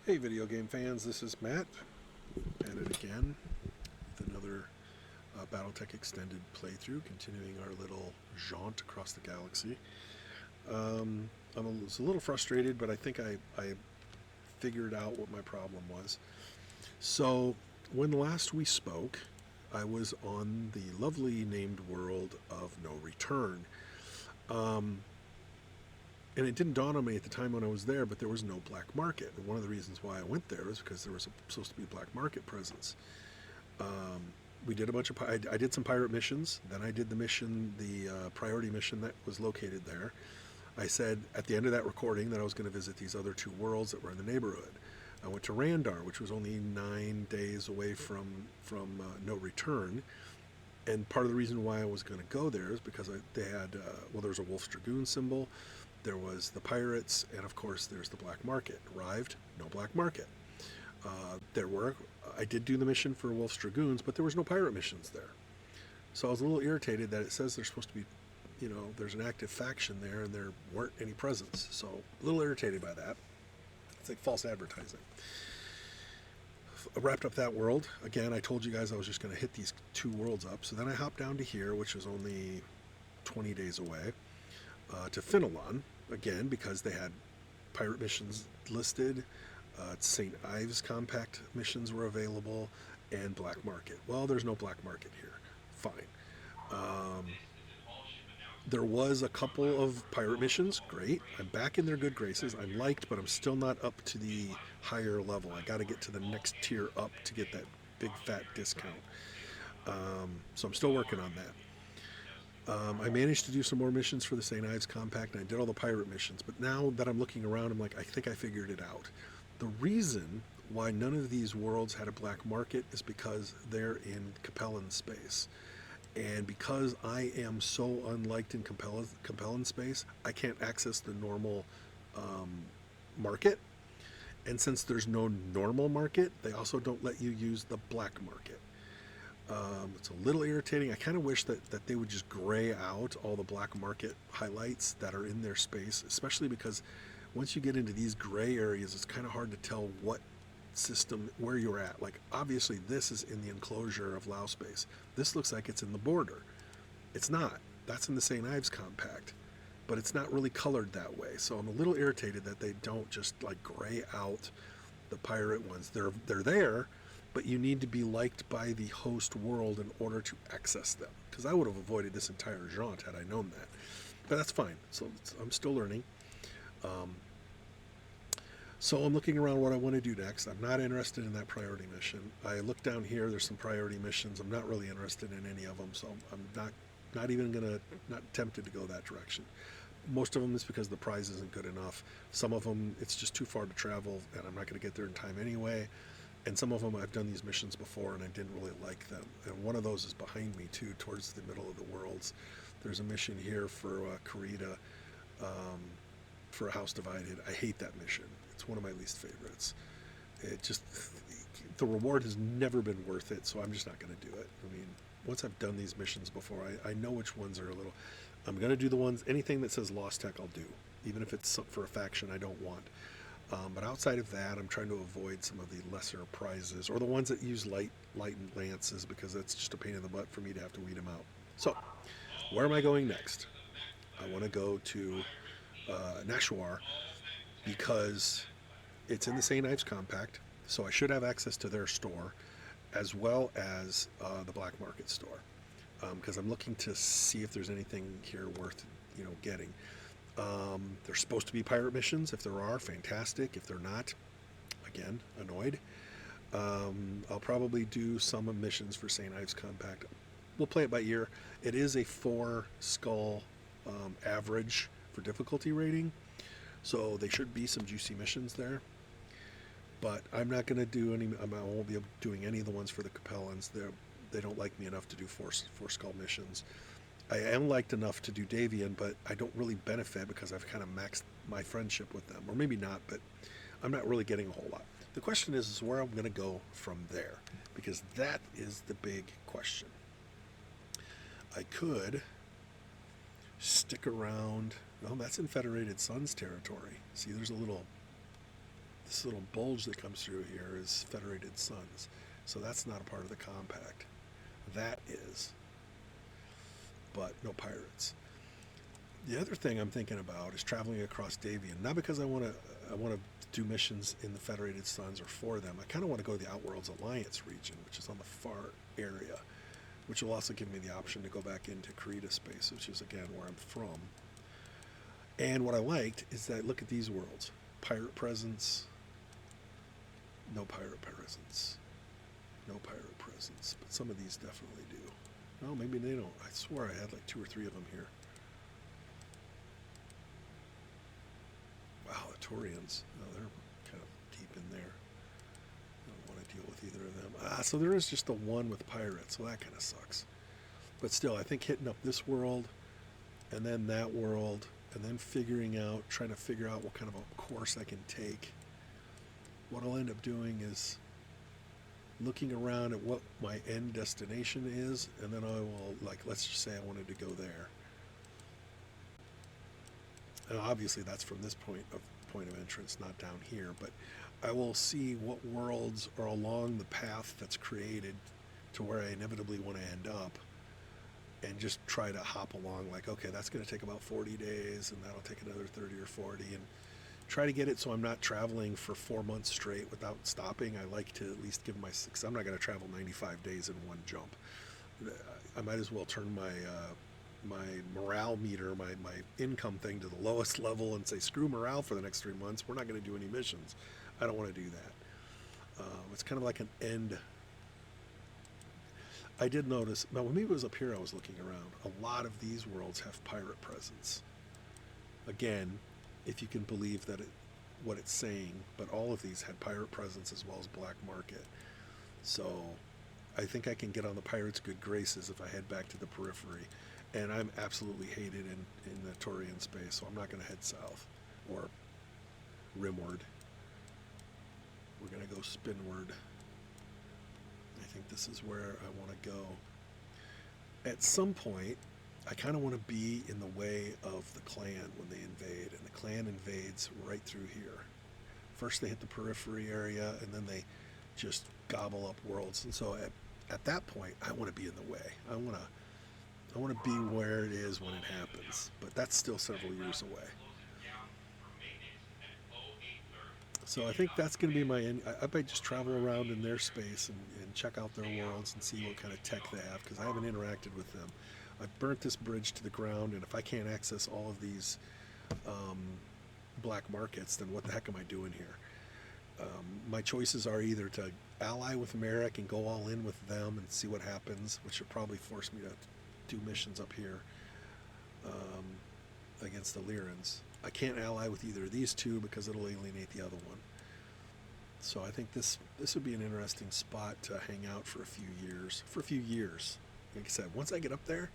Hey video game fans, this is Matt at it again with another Battletech extended playthrough, continuing our little jaunt across the galaxy. I was a little frustrated, but I think I figured out what my problem was. So, when last we spoke, I was on the lovely named world of No Return. Um, and it didn't dawn on me at the time when I was there, but there was no black market. And one of the reasons why I went there was because there was supposed to be a black market presence. Um, we did a bunch of. I did some pirate missions. Then I did the mission, the priority mission that was located there. I said at the end of that recording that I was going to visit these other two worlds that were in the neighborhood. I went to Randar, which was only 9 days away from No Return. And part of the reason why I was going to go there is because they had there was a Wolf's Dragoon symbol. There was the pirates, and of course, there's the black market. Arrived, no black market. I did do the mission for Wolf's Dragoons, but there was no pirate missions there. So I was a little irritated that it says there's supposed to be, there's an active faction there, and there weren't any presents. So a little irritated by that. It's like false advertising. I wrapped up that world. Again, I told you guys I was just going to hit these two worlds up. So then I hopped down to here, which is only 20 days away, to Finalon, again, because they had pirate missions listed. St. Ives compact missions were available, and black market. Well, there's no black market here. Fine. Um, there was a couple of pirate missions. Great. I'm back in their good graces. I'm liked, but I'm still not up to the higher level. I got to get to the next tier up to get that big fat discount. So I'm still working on that. I managed to do some more missions for the St. Ives Compact, and I did all the pirate missions. But now that I'm looking around, I'm like, I think I figured it out. The reason why none of these worlds had a black market is because they're in Capellan space. And because I am so unliked in Capellan space, I can't access the normal market. And since there's no normal market, they also don't let you use the black market. It's a little irritating. I kind of wish that they would just gray out all the black market highlights that are in their space, especially because once you get into these gray areas, it's kind of hard to tell what system, where you're at. Like, obviously, this is in the enclosure of Lao space. This looks like it's in the border. It's not. That's in the St. Ives Compact, but it's not really colored that way. So I'm a little irritated that they don't just like gray out the pirate ones. They're there, but you need to be liked by the host world in order to access them. Because I would have avoided this entire jaunt had I known that. But that's fine. So I'm still learning. Um, so I'm looking around what I want to do next. I'm not interested in that priority mission. I look down here. There's some priority missions. I'm not really interested in any of them. So I'm not even gonna not tempted to go that direction. Most of them is because the prize isn't good enough. Some of them it's just too far to travel, and I'm not going to get there in time anyway. And some of them I've done these missions before and I didn't really like them. And one of those is behind me too, towards the middle of the worlds. There's a mission here for Karita, for a House Divided. I hate that mission. It's one of my least favorites. It just, the reward has never been worth it, so I'm just not going to do it. I mean, once I've done these missions before, I know which ones are a little. I'm going to do the ones, anything that says Lost Tech I'll do, even if it's for a faction I don't want. But outside of that, I'm trying to avoid some of the lesser prizes or the ones that use light and lances, because that's just a pain in the butt for me to have to weed them out. So, where am I going next? I want to go to Nashua because it's in the St. Ives Compact, so I should have access to their store as well as the black market store, because I'm looking to see if there's anything here worth getting. There's supposed to be pirate missions. If there are, fantastic. If they're not, again, annoyed. I'll probably do some missions for St. Ives Compact. We'll play it by ear. It is a 4 skull average for difficulty rating, so they should be some juicy missions there. But I'm not going to do any. I won't be doing any of the ones for the Capellans. They don't like me enough to do four skull missions. I am liked enough to do Davian, but I don't really benefit because I've kind of maxed my friendship with them. Or maybe not, but I'm not really getting a whole lot. The question is where I'm going to go from there, because that is the big question. I could stick around. Well, that's in Federated Suns territory. See, there's a little this little bulge that comes through here is Federated Suns. So that's not a part of the compact. That is. But no pirates. The other thing I'm thinking about is traveling across Davian. Not because I want to do missions in the Federated Suns or for them. I kind of want to go to the Outworlds Alliance region, which is on the far area, which will also give me the option to go back into Krita space, which is, again, where I'm from. And what I liked is that, look at these worlds. Pirate presence. No pirate presence. No pirate presence. But some of these definitely do. Well, maybe they don't. I swear I had like 2 or 3 of them here. Wow, the Taurians. Oh, they're kind of deep in there. I don't want to deal with either of them. So there is just the one with pirates, so that kind of sucks. But still, I think hitting up this world, and then that world, and then trying to figure out what kind of a course I can take. What I'll end up doing is looking around at what my end destination is, and then I will, like, let's just say I wanted to go there. And obviously that's from this point of entrance, not down here, but I will see what worlds are along the path that's created to where I inevitably want to end up, and just try to hop along, like, okay, that's going to take about 40 days, and that'll take another 30 or 40, and try to get it so I'm not traveling for 4 months straight without stopping. I like to at least give because I'm not going to travel 95 days in one jump. I might as well turn my morale meter, my income thing to the lowest level and say, screw morale for the next 3 months. We're not going to do any missions. I don't want to do that. It's kind of like an end. I did notice, now when maybe it was up here I was looking around, a lot of these worlds have pirate presence. Again, if you can believe that what it's saying, but all of these had pirate presence as well as black market. So I think I can get on the pirates' good graces if I head back to the periphery. And I'm absolutely hated in the Taurian space, so I'm not going to head south or rimward. We're going to go spinward. I think this is where I want to go. At some point, I kind of want to be in the way of the clan when they invade, and the clan invades right through here. First they hit the periphery area, and then they just gobble up worlds. And so at that point, I want to be in the way. I want to be where it is when it happens, but that's still several years away. So I think that's going to be my end. I might just travel around in their space and check out their worlds and see what kind of tech they have, because I haven't interacted with them. I've burnt this bridge to the ground, and if I can't access all of these black markets, then what the heck am I doing here? My choices are either to ally with Merrick and go all in with them and see what happens, which would probably force me to do missions up here against the Lyrans. I can't ally with either of these two because it'll alienate the other one. So I think this would be an interesting spot to hang out for a few years. Like I said, once I get up there,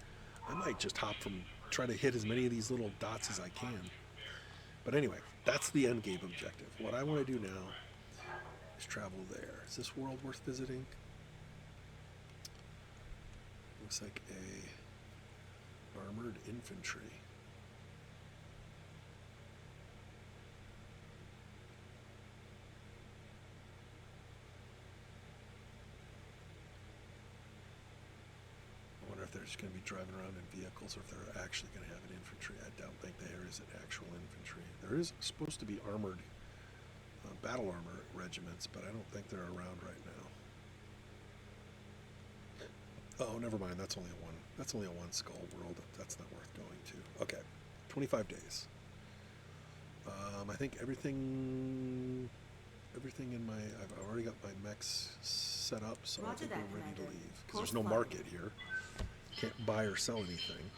I might just try to hit as many of these little dots as I can. But anyway, that's the end game objective. What I want to do now is travel there. Is this world worth visiting? Looks like a armored infantry. If they're just going to be driving around in vehicles, or if they're actually going to have an infantry. I don't think there is an actual infantry. There is supposed to be armored battle armor regiments, but I don't think they're around right now. Oh, never mind. That's only a one skull world. That's not worth going to. Okay, 25 days. I think everything in my. I've already got my mechs set up, so I think we're ready to leave because there's no market here. Can't buy or sell anything.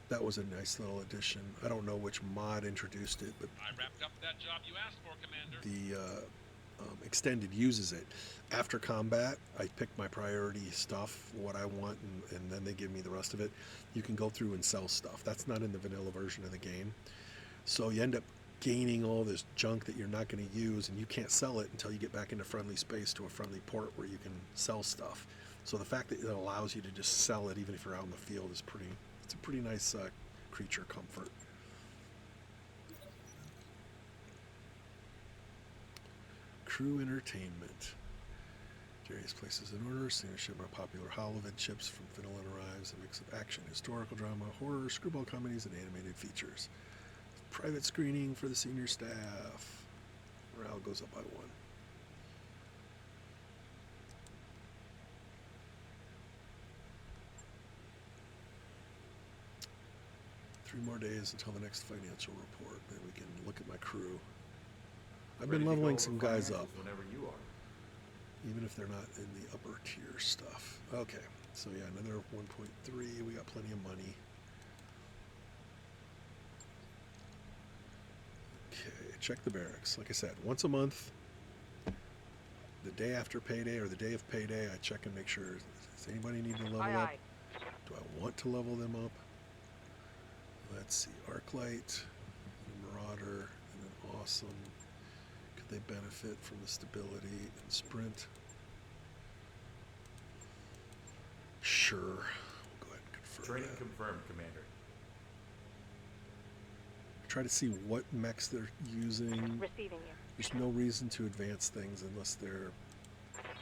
That was a nice little addition. I don't know which mod introduced it, but I wrapped up that job you asked for, Commander. The extended uses it. After combat, I pick my priority stuff, what I want, and then they give me the rest of it. You can go through and sell stuff. That's not in the vanilla version of the game. So you end up gaining all this junk that you're not going to use, and you can't sell it until you get back into friendly space to a friendly port where you can sell stuff. So the fact that it allows you to just sell it even if you're out in the field is it's a pretty nice creature comfort. Crew entertainment. Various places in order. Signature by popular Holovid chips from Vanilla arrives. A mix of action, historical drama, horror, screwball comedies, and animated features. Private screening for the senior staff. Morale goes up by 1. Three more days until the next financial report. Then we can look at my crew. I've been leveling some guys up. Whenever you are. Even if they're not in the upper tier stuff. Okay, so yeah, another 1.3. We got plenty of money. Okay, check the barracks. Like I said, once a month, the day after payday or the day of payday, I check and make sure, does anybody need to level up? Do I want to level them up? Let's see, Arclight, Marauder, and an Awesome. Could they benefit from the stability and sprint? Sure. We'll go ahead and confirm Training that. confirmed, Commander. Try to see what mechs they're using. Receiving you. There's no reason to advance things unless they're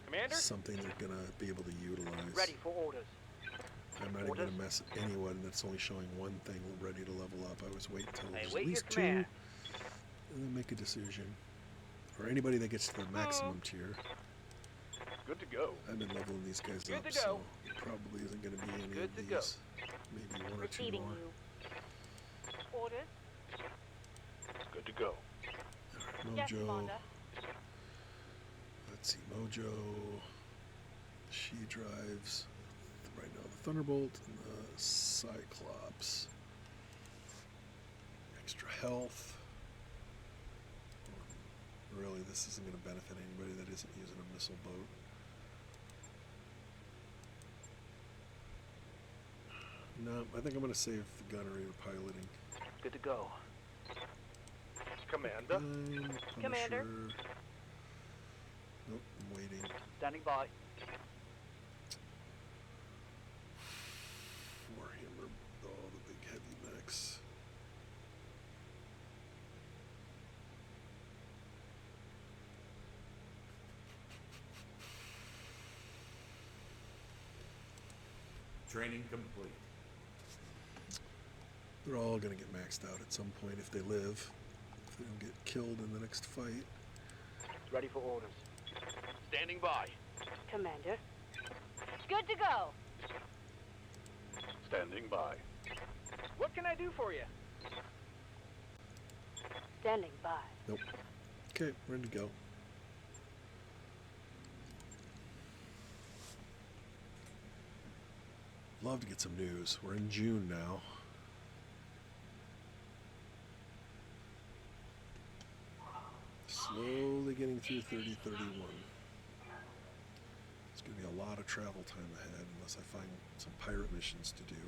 Commander? something they're going to be able to utilize. Ready for orders. I'm not even going to mess with anyone that's only showing one thing ready to level up. I always wait until I there's await at your least 2 command. and then make a decision. Or anybody that gets to the maximum tier. Good to go. I've been leveling these guys Good up, to so go. it probably isn't going to be any Good of to go. these. Maybe 1 or 2 Receiving more. you. Orders? Good to go. Alright, Yes, Mojo. Commander. Let's see, Mojo. She drives right now the Thunderbolt and the Cyclops. Extra health. Really, this isn't going to benefit anybody that isn't using a missile boat. No, I think I'm going to save the gunnery or piloting. Good to go. Commander? Commander? Punisher. Nope, I'm waiting. Standing by. Warhammer, all the big heavy mechs. Training complete. They're all going to get maxed out at some point if they live. If they don't get killed in the next fight. Ready for orders. Standing by. Commander? Good to go. Standing by. What can I do for you? Standing by. Nope. Okay, ready to go. Love to get some news. We're in June now. Slowly getting through 3031. It's going to be a lot of travel time ahead unless I find some pirate missions to do.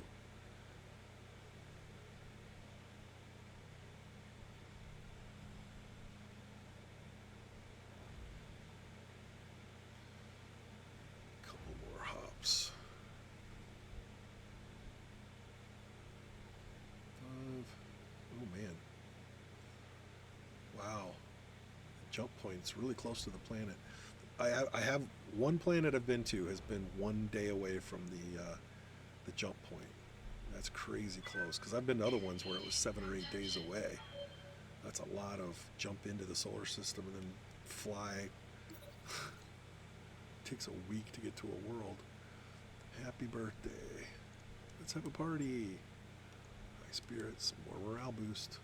Couple more hops. 5. Oh man. Wow. Jump points really close to the planet. I have one planet I've been to has been 1 day away from the jump point. That's crazy close because I've been to other ones where it was 7 or 8 days away. That's a lot of jump into the solar system and then fly. Takes a week to get to a world. Happy birthday. Let's have a party. High spirits, more morale boost.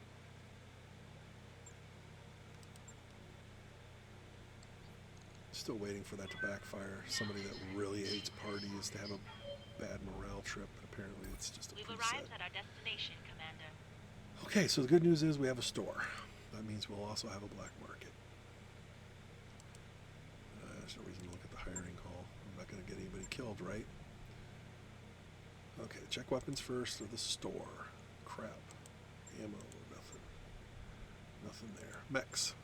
Still waiting for that to backfire. Somebody that really hates parties to have a bad morale trip, but apparently it's just a We've preset. arrived at our destination, Commander. Okay, so the good news is we have a store. That means we'll also have a black market. There's no reason to look at the hiring hall. I'm not going to get anybody killed, right? Okay, check weapons first or the store. Crap. Ammo, nothing. Nothing there. Mechs.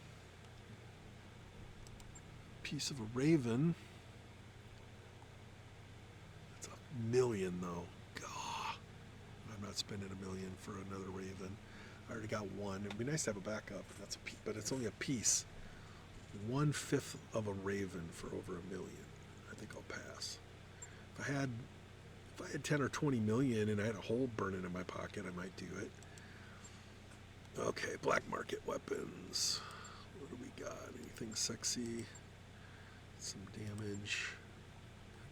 Piece of a Raven. That's 1 million though. Gah. I'm not spending $1 million for another Raven. I already got one. It'd be nice to have a backup. But it's only a piece. 1/5 of a Raven for over $1 million. I think I'll pass. If I had 10 or 20 million and I had a hole burning in my pocket, I might do it. Okay, black market weapons. What do we got? Anything sexy? Some damage.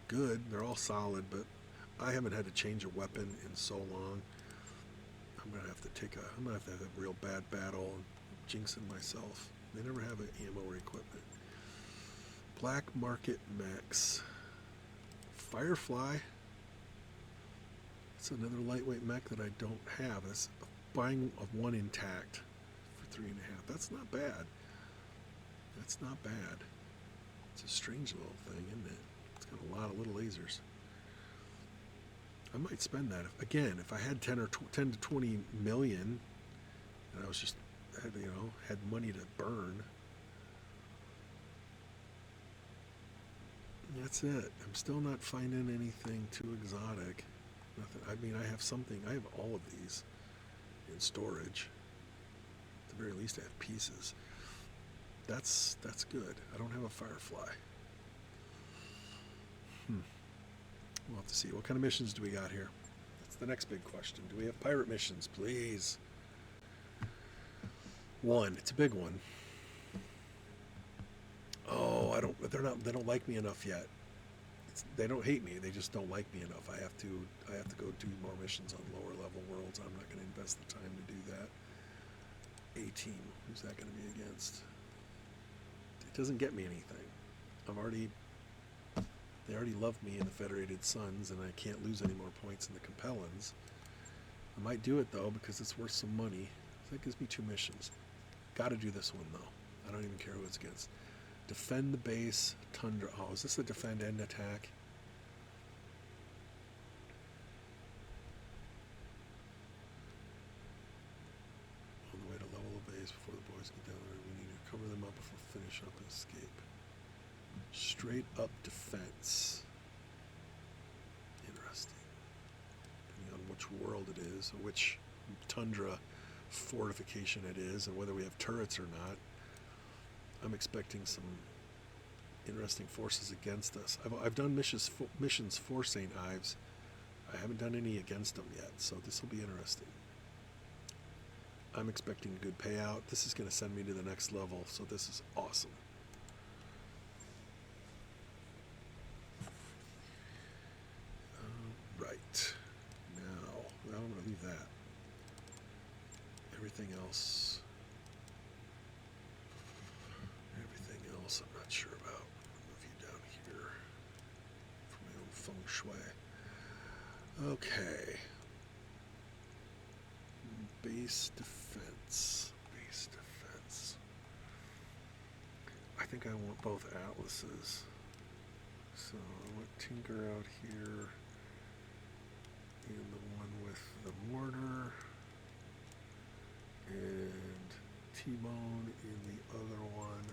Good. They're all solid, but I haven't had to change a weapon in so long. I'm gonna have to have a real bad battle and jinxing myself. They never have an ammo or equipment. Black market mechs. Firefly. It's another lightweight mech that I don't have. It's buying of one intact for 3.5. That's not bad. That's not bad. It's a strange little thing, isn't it? It's got a lot of little lasers. I might spend that if I had 10 to 20 million, and I was just had money to burn. That's it. I'm still not finding anything too exotic. Nothing. I mean, I have something. I have all of these in storage. At the very least, I have pieces. That's good. I don't have a Firefly. We'll have to see. What kind of missions do we got here? That's the next big question. Do we have pirate missions, please? One. It's a big one. Oh, they don't like me enough yet. They don't hate me. They just don't like me enough. I have to go do more missions on lower level worlds. I'm not going to invest the time to do that. A-team. Who's that going to be against? It doesn't get me anything. They already love me in the Federated Suns, and I can't lose any more points in the Compellans. I might do it though because it's worth some money. That gives me 2 missions. Got to do this one though. I don't even care who it's against. Defend the base, Tundra. Oh, is this a defend and attack? On the way to level the base before the boys get down there, we need to cover them up before finish up and escape. Straight up defense. Interesting. Depending on which world it is, or which Tundra fortification it is, and whether we have turrets or not. I'm expecting some interesting forces against us. I've done missions for St. Ives. I haven't done any against them yet, so this will be interesting. I'm expecting a good payout. This is going to send me to the next level, so this is awesome. Right. Now I'm going to leave that. Everything else I'm not sure about. I'll move you down here for my own feng shui. Okay. Base defense. Base defense. I think I want both atlases. So I want Tinker out here and the one with the mortar, and T-Bone in the other one.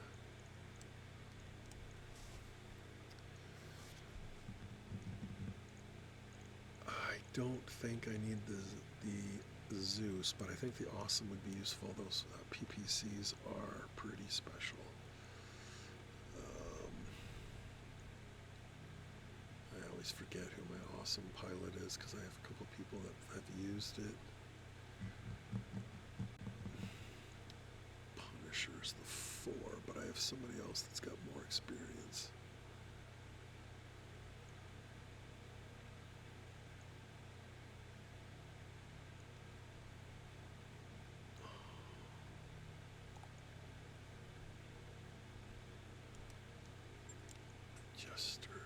I don't think I need the Zeus, but I think the Awesome would be useful. Those PPCs are pretty special. I always forget who my Awesome pilot is because I have a couple people that have used it. Punisher's the 4, but I have somebody else that's got more experience. Jester.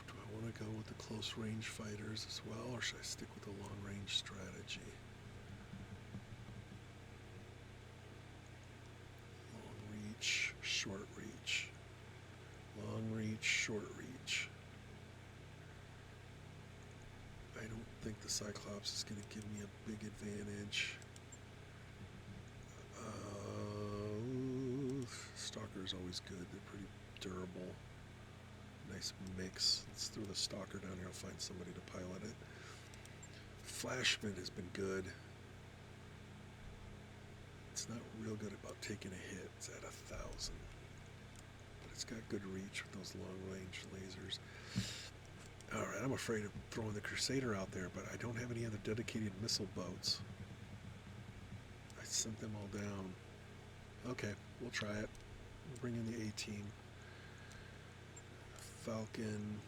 Do I want to go with the close range fighters as well, or should I stick with the long range strategy? Long reach, short reach. Long reach, short reach. I don't think the Cyclops is going to give me a big advantage. Stalker is always good. They're pretty durable. Nice mix. Let's throw the stalker down here. I'll find somebody to pilot it. Flashman has been good. It's not real good about taking a hit. It's at 1,000. But it's got good reach with those long-range lasers. Alright, I'm afraid of throwing the Crusader out there, but I don't have any other dedicated missile boats. I sent them all down. Okay, we'll try it. We'll bring in the A-team. Falcon.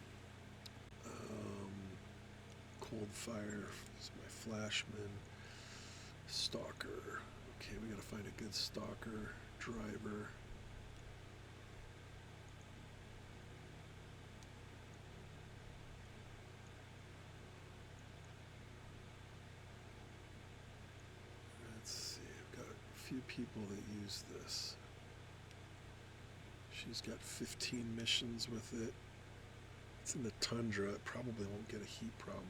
Cold Fire is my Flashman. Stalker. Okay, we gotta find a good stalker. Driver. Let's see, I've got a few people that use this. She's got 15 missions with it. It's in the tundra. It probably won't get a heat problem.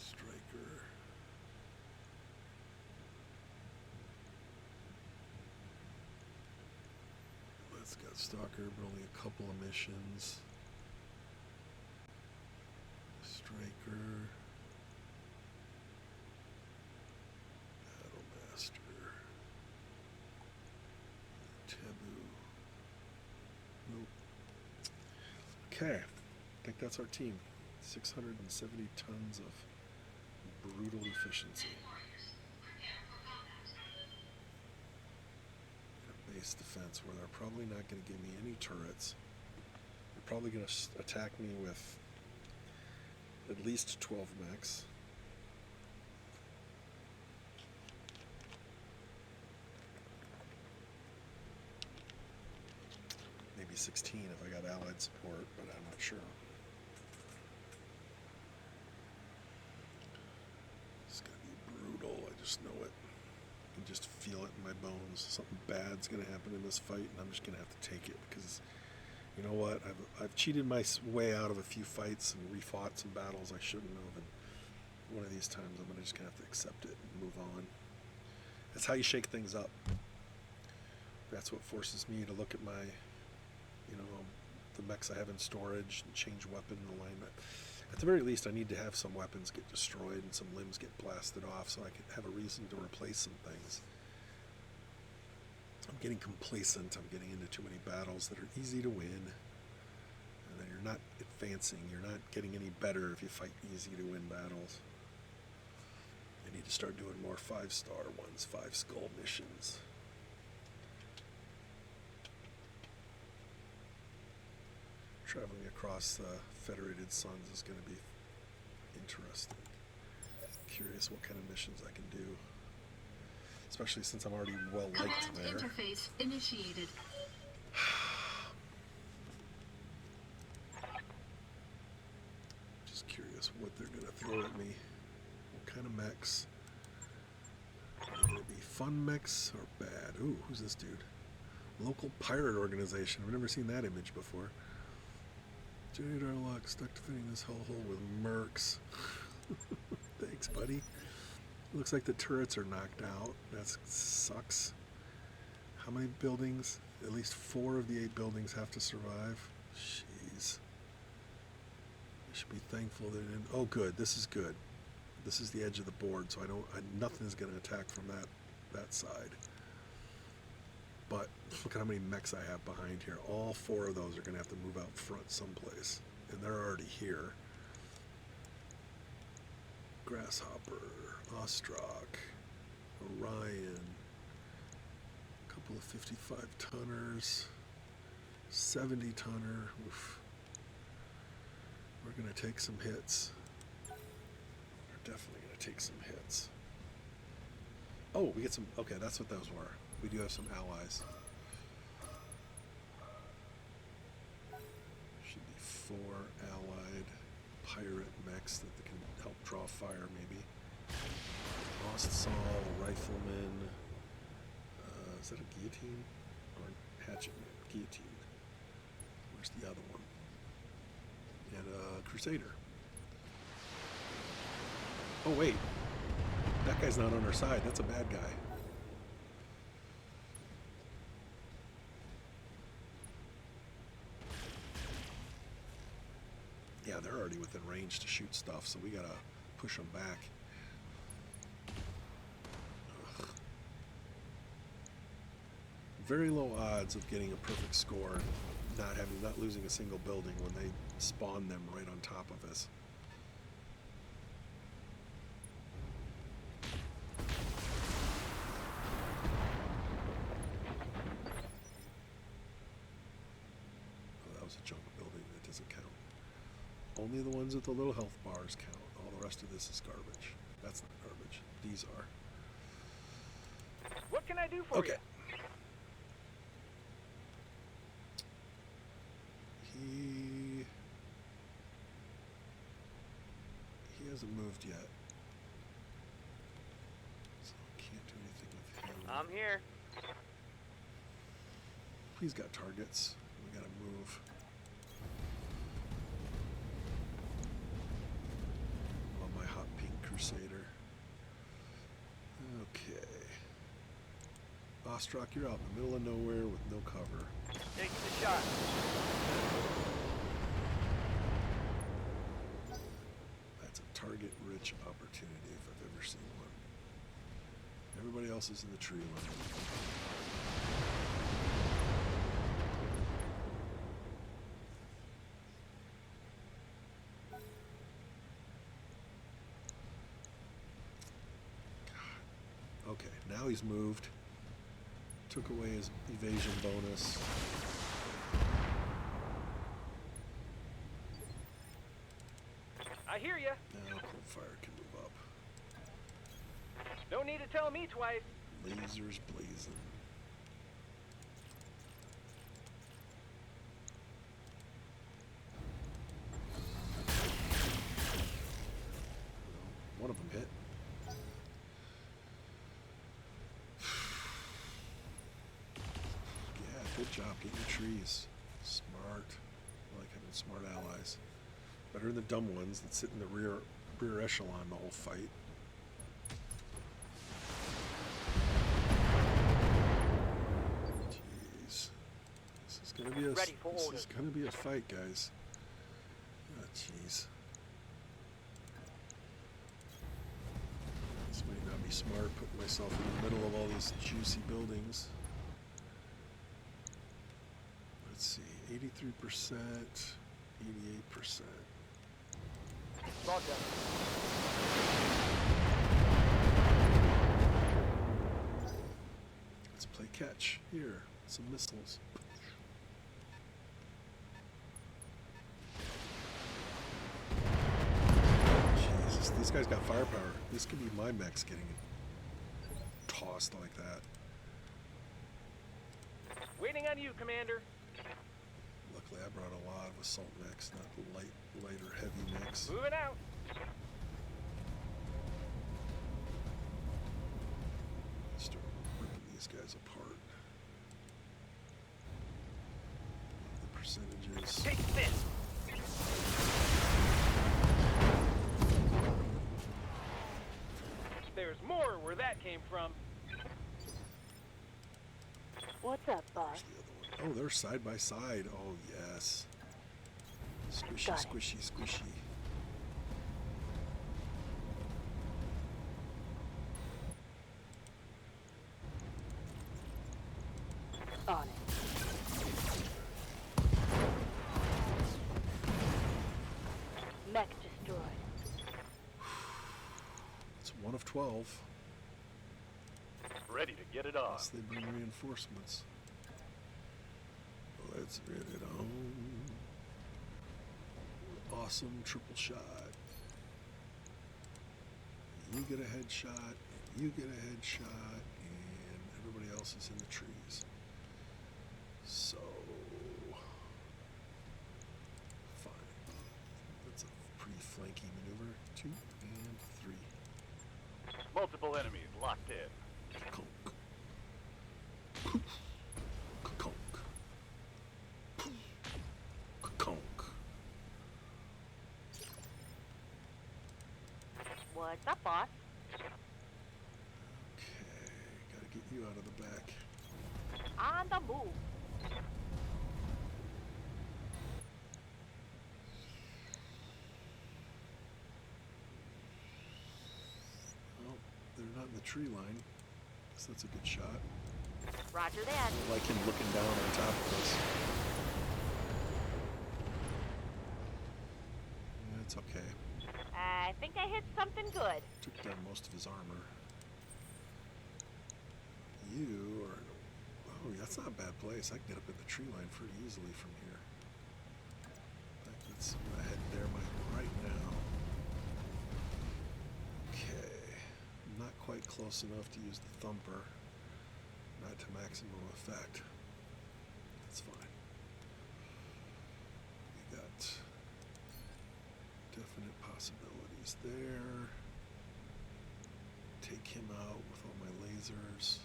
Striker. Let's got Stalker, but only a couple of missions. Striker. Okay, I think that's our team. 670 tons of brutal efficiency. A base defense where they're probably not going to give me any turrets. They're probably going to attack me with at least 12 mechs. Maybe 16 if I got allied support, but I'm not sure. It's gonna be brutal, I just know it. I can just feel it in my bones. Something bad's gonna happen in this fight, and I'm just gonna have to take it because, you know what? I've cheated my way out of a few fights and refought some battles I shouldn't have, and one of these times I'm just gonna have to accept it and move on. That's how you shake things up. That's what forces me to look at my, you know, the mechs I have in storage and change weapon alignment. At the very least, I need to have some weapons get destroyed and some limbs get blasted off so I can have a reason to replace some things. I'm getting complacent. I'm getting into too many battles that are easy to win. And then you're not advancing. You're not getting any better if you fight easy to win battles. I need to start doing more 5-star ones, 5-skull missions. Traveling across the Federated Suns is going to be interesting. Curious what kind of missions I can do. Especially since I'm already well liked there. Command interface initiated. Just curious what they're going to throw at me. What kind of mechs? Are they going to be fun mechs or bad? Ooh, who's this dude? Local pirate organization. I've never seen that image before. Jade our luck, stuck to fitting this hellhole with mercs. Thanks, buddy. Looks like the turrets are knocked out. That sucks. How many buildings? At least 4 of the 8 buildings have to survive. Jeez. I should be thankful that it didn't. Oh, good. This is good. This is the edge of the board, so nothing is going to attack from that side. But look at how many mechs I have behind here. All 4 of those are going to have to move out front someplace. And they're already here. Grasshopper, Ostrock, Orion, a couple of 55-tonners, 70-tonner. Oof. We're going to take some hits. We're definitely going to take some hits. Oh, we get some... Okay, that's what those were. We do have some allies. Should be 4 allied pirate mechs that can help draw fire, maybe. Lost Saul, Rifleman. Is that a guillotine? Or hatchet man? Guillotine. Where's the other one? And a Crusader. Oh wait, that guy's not on our side. That's a bad guy. Yeah, they're already within range to shoot stuff, so we gotta push them back. Ugh. Very low odds of getting a perfect score and not losing a single building when they spawn them right on top of us. Oh, that was a junk building. That doesn't count. Only the ones with the little health bars count. All the rest of this is garbage. That's not garbage. These are. What can I do for Okay. you? He hasn't moved yet. So I can't do anything with him. I'm here. He's got targets. We gotta move. On my hot pink crusader. Okay. Ostrak, you're out in the middle of nowhere with no cover. Taking the shot. That's a target-rich opportunity if I've ever seen one. Everybody else is in the tree line. Okay, now he's moved. Took away his evasion bonus. I hear ya. Now Coldfire can move up. No need to tell me twice. Lasers blazing. One of them hit. Yeah, good job getting the trees. Smart. I like having smart allies. Better than the dumb ones that sit in the rear echelon the whole fight. Jeez. This is gonna be a Ready for this orders. is gonna be a fight, guys. Oh, jeez. This might not be smart, putting myself in the middle of all these juicy buildings. Let's see, 83%, 88%. Roger. Let's play catch. Here, some missiles. Jesus, these guys got firepower. This could be my mechs getting tossed like that. Waiting on you, Commander. Luckily, I brought a lot of assault mechs, not light or heavy mechs. Moving out. Start ripping these guys apart. The percentages. Take this. There's more where that came from. What's up, boss? Where's the other one? Oh, they're side by side. Oh, yes. Squishy, Got it. squishy, squishy. On it. Mech destroyed. It's 1 of 12. Ready to get it Unless they bring reinforcements. Let's get it on. Awesome triple shot. You get a headshot, you get a headshot, and everybody else is in the trees. So, fine. That's a pretty flanky maneuver. 2 and 3. Multiple enemies locked in. Conk. Poof. Conk. Poof. Conk. What What's up, boss? Okay, gotta get you out of the back. On the move. Well, they're not in the tree line. Guess that's a good shot. Roger that. I like him looking down on top of us. Yeah, it's okay. I think I hit something good. Took down most of his armor. You are... Oh, that's not a bad place. I can get up in the tree line pretty easily from here. In fact, let's see where I head there right now. Okay. Not quite close enough to use the thumper. Not to maximum effect. That's fine. We got definite possibilities there. Take him out with all my lasers.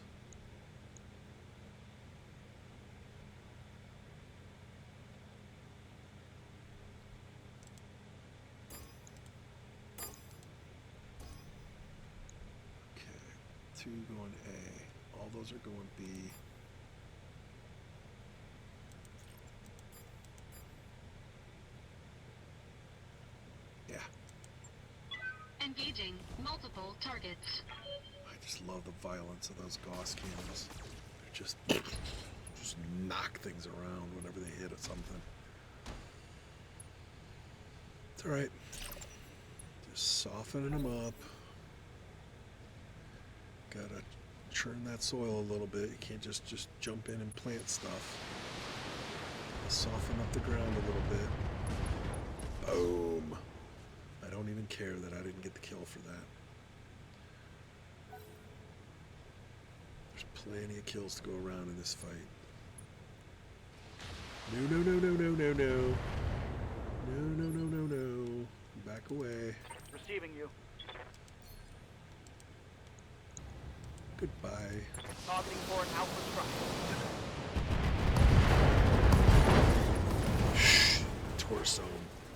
Okay, 2 going A. All those are going B. Yeah. Engaging multiple targets. I just love the violence of those Gauss cannons. They just knock things around whenever they hit at something. It's alright. Just softening them up. Gotta churn that soil a little bit. You can't just jump in and plant stuff. Soften up the ground a little bit. Boom. I don't even care that I didn't get the kill for that. There's plenty of kills to go around in this fight. No, no, no, no, no, no, no. No, no, no, no, no. Back away. Receiving you. Goodbye. Targeting for an alpha structure. Shh. Torso.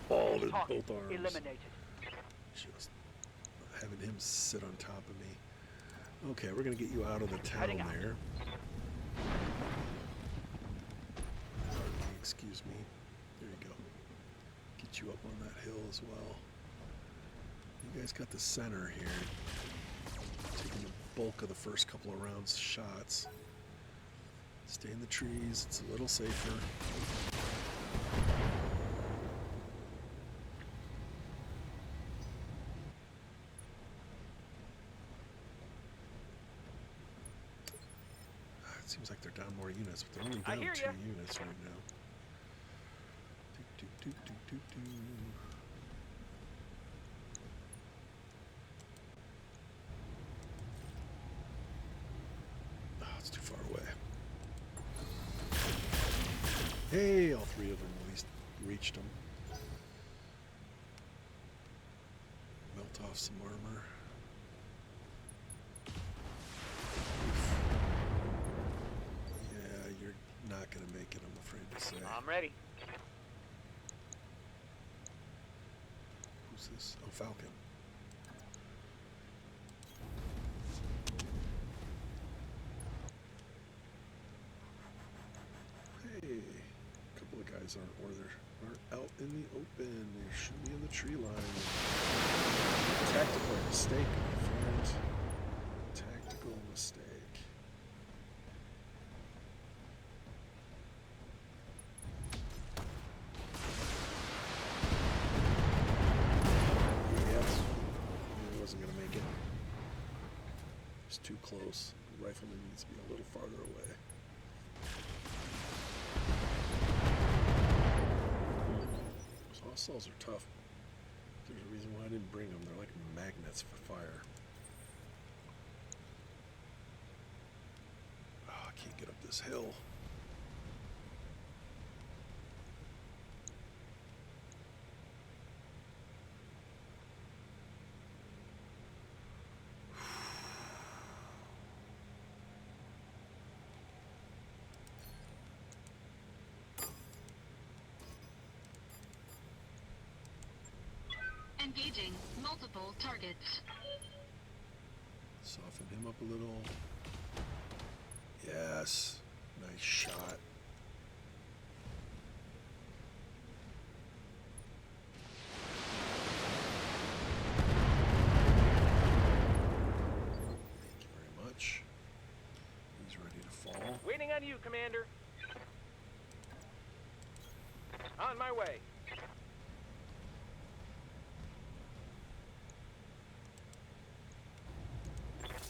Balled in Target both arms. eliminated. Just having him sit on top of me. Okay, we're gonna get you out of the town Heading out. there. Pardon me, excuse me. There you go. Get you up on that hill as well. You guys got the center here. Taking the bulk of the first couple of rounds shots. Stay in the trees, it's a little safer. It seems like they're down more units, but they're only I down hear 2 ya. units right now. Do, do, do, do, do, do. Oh, it's too far away. Hey, all 3 of them at least reached them. Melt off some armor. Yeah, you're not gonna make it, I'm afraid to say. I'm ready. Who's this? Oh, Falcon. Hey, a couple of guys aren't out in the open. They should be in the tree line. Tactical mistake, my friend. Tactical mistake. Yep. He wasn't gonna make it. It's too close. The rifleman needs to be a little farther away. Those hostiles are tough. There's a reason why I didn't bring them. They're like magnets for fire. Oh, I can't get up this hill. Engaging multiple targets. Soften him up a little. Yes. Nice shot. Thank you very much. He's ready to fall. Waiting on you, Commander. On my way.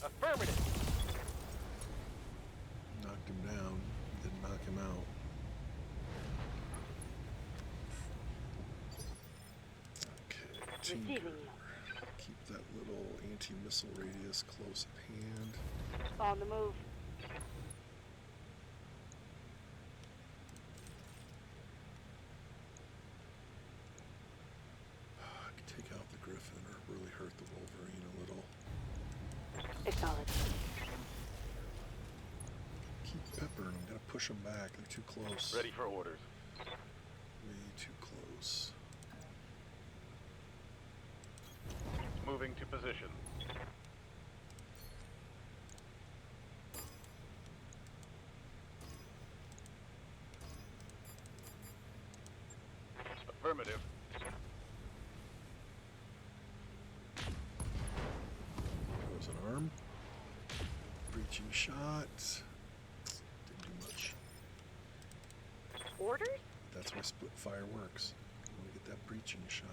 Affirmative. Knocked him down. Didn't knock him out. Okay. Receiving Tinker. you. Keep that little anti-missile radius close at hand. On the move. I could take out the Griffin or really hurt the Wolverine a little. Acknowledged. Keep peppering them. Gotta push them back. They're too close. Ready for orders. Way too close. Moving to position. Affirmative. Goes an arm. Breaching shot. Didn't do much. Orders? That's why split fire works. You want to get that breaching shot.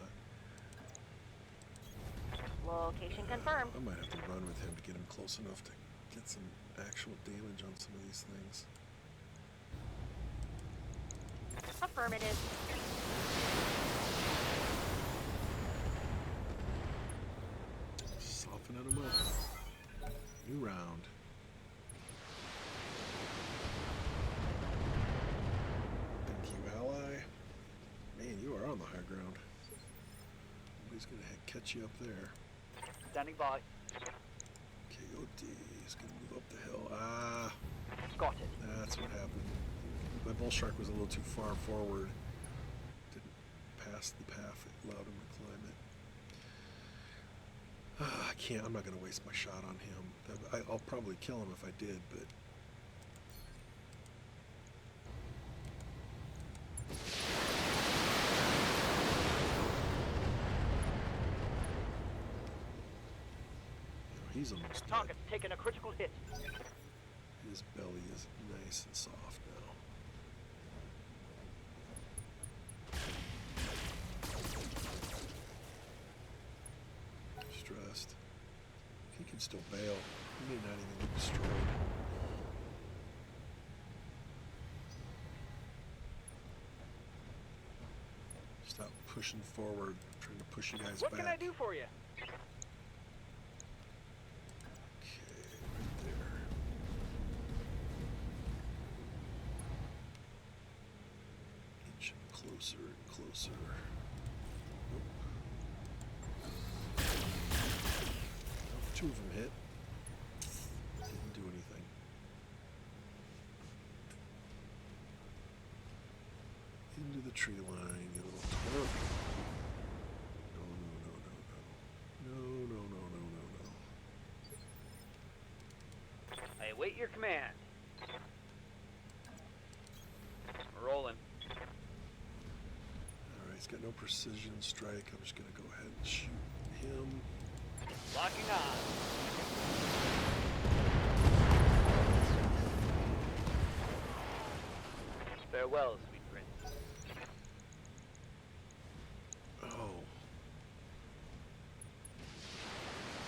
Location confirmed. I might have to run with him to get him close enough to get some actual damage on some of these things. Affirmative. Softening him up. New round. Thank you, ally. Man, you are on the high ground. Nobody's gonna catch you up there. Standing by. KOD is gonna move up the hill. Ah, Got it. that's what happened. My bull shark was a little too far forward. Didn't pass the path it allowed him to climb it. I can't. I'm not gonna waste my shot on him. I'll probably kill him if I did, but. He's almost dead. Target's taken a critical hit. His belly is nice and soft now. Stressed. He can still bail. He may not even get destroyed. Stop pushing forward. I'm trying to push you guys What back. can I do for you? Okay, right there. Inching closer and closer. Nope. Oh, two of them hit. Didn't do anything. Into the tree line, you little twerp. No, no, no, no, no. No, no, no, no, no, no. I await your command. Rolling. Alright, he's got no precision strike. I'm just gonna go ahead and shoot him. Locking on. Farewell, sweet prince. Oh.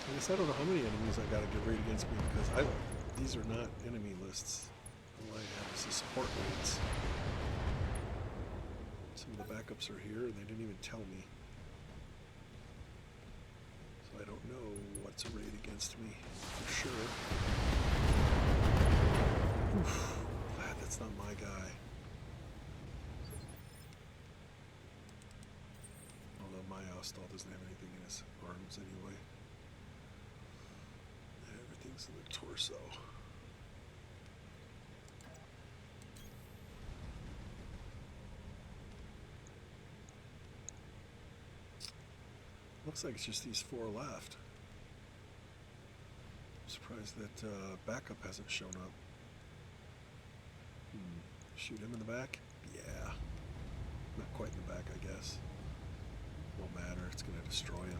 I guess I don't know how many enemies I gotta get raid against me because these are not enemy lists. All I have is the support raids. Some of the backups are here and they didn't even tell me. So I don't know what's a raid against me for sure. Oof. Glad that's not my guy. Although my Austal doesn't have anything in his arms anyway. Everything's in the torso. Looks like it's just these four left. Surprised that backup hasn't shown up. Shoot him in the back? Yeah. Not quite in the back, I guess. Won't matter. It's going to destroy him.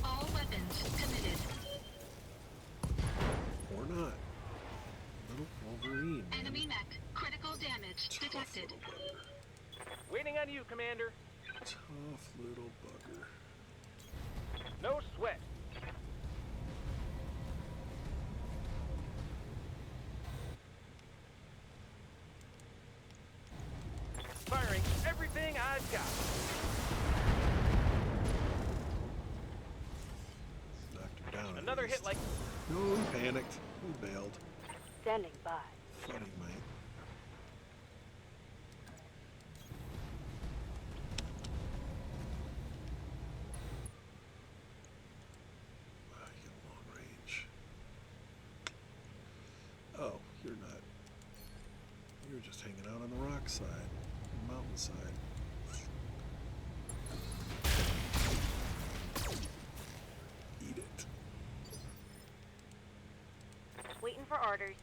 All weapons committed. Or not. Little Wolverine. Man. Enemy mech. Critical damage Tough detected. little bugger. Waiting on you, Commander. Tough little bugger. No sweat. Firing everything I've got. Knocked him down. at Another hit least. like No, he panicked. He bailed. Standing by. Funny, mate. Wow, you get long range. Oh, you're not. You're just hanging out on the rock side, the mountain side. Eat it. Waiting for orders.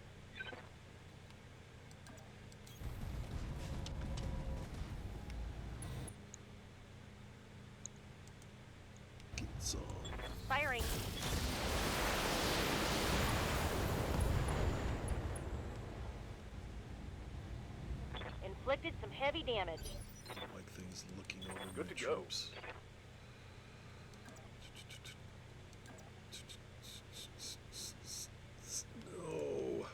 Get some. Firing. Inflicted some heavy damage. I don't like things looking over Good my to go. troops. No. Oh,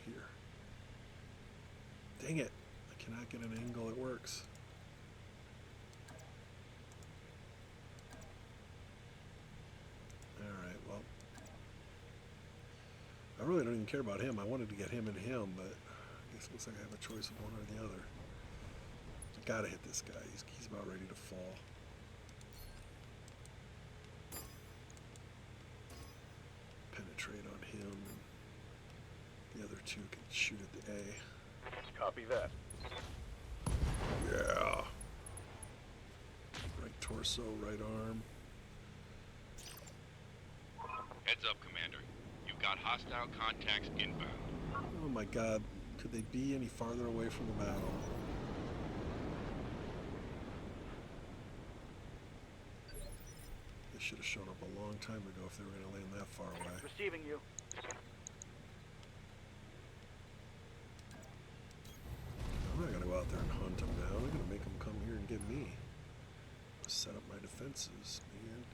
here. Dang it. I cannot get an angle that works. Alright, well. I really don't even care about him. I wanted to get him and him, but I guess it looks like I have a choice of one or the other. I gotta hit this guy. He's about ready to fall. Penetrate on him, and the other two can shoot at the A. copy that. Yeah. Right torso, right arm. Heads up, Commander. You've got hostile contacts inbound. Oh my god. Could they be any farther away from the battle? They should have shown up a long time ago if they were going to land that far away. Receiving you. I'm not going to go out there and hunt them down. I'm going to make them come here and get me. Set up my defenses, man.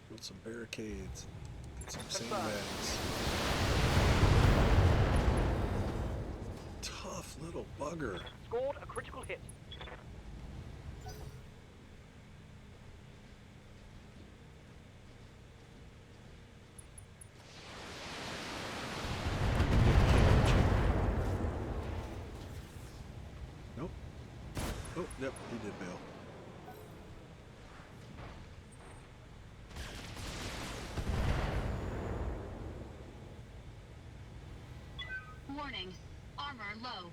Build some barricades. Get some sandbags. Tough little bugger. Scored a critical hit. Nope. Oh, yep, he did bail. Warning. Armor low.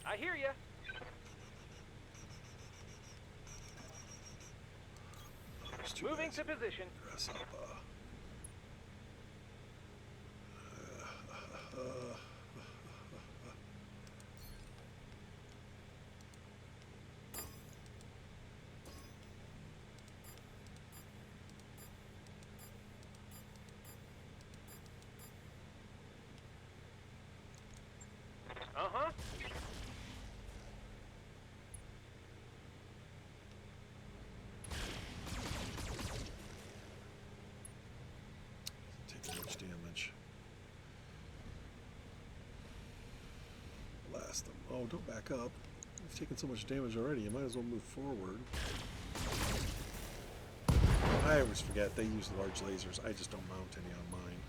I hear ya. There's two Moving guys to here. position. Dress up. Uh-huh. Taking much damage. Blast them. Oh, don't back up. You've taken so much damage already, you might as well move forward. I always forget, they use large lasers. I just don't mount any on mine.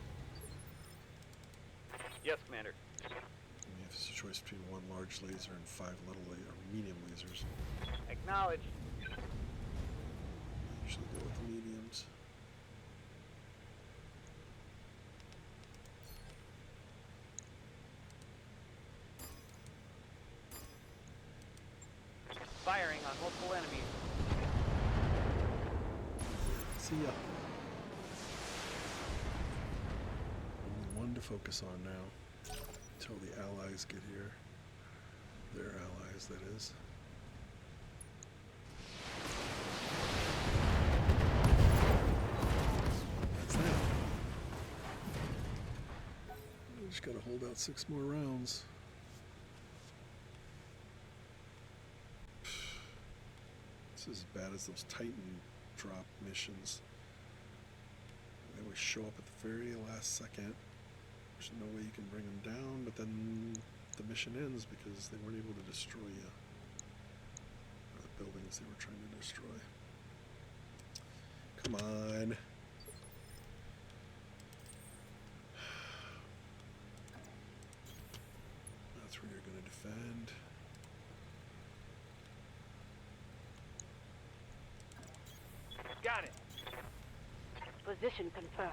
Yes, Commander. I mean, if it's a choice between one large laser and 5 little or medium lasers, Acknowledge. I usually go with the mediums. Firing on multiple enemies. See ya. Only one to focus on now. Until the allies get here. Their allies, that is. That's that. We just gotta hold out 6 more rounds. This is as bad as those Titan drop missions. They always show up at the very last second. There's no way you can bring them down, but then the mission ends because they weren't able to destroy you. Or the buildings they were trying to destroy. Come on. That's where you're going to defend. Got it. Position confirmed.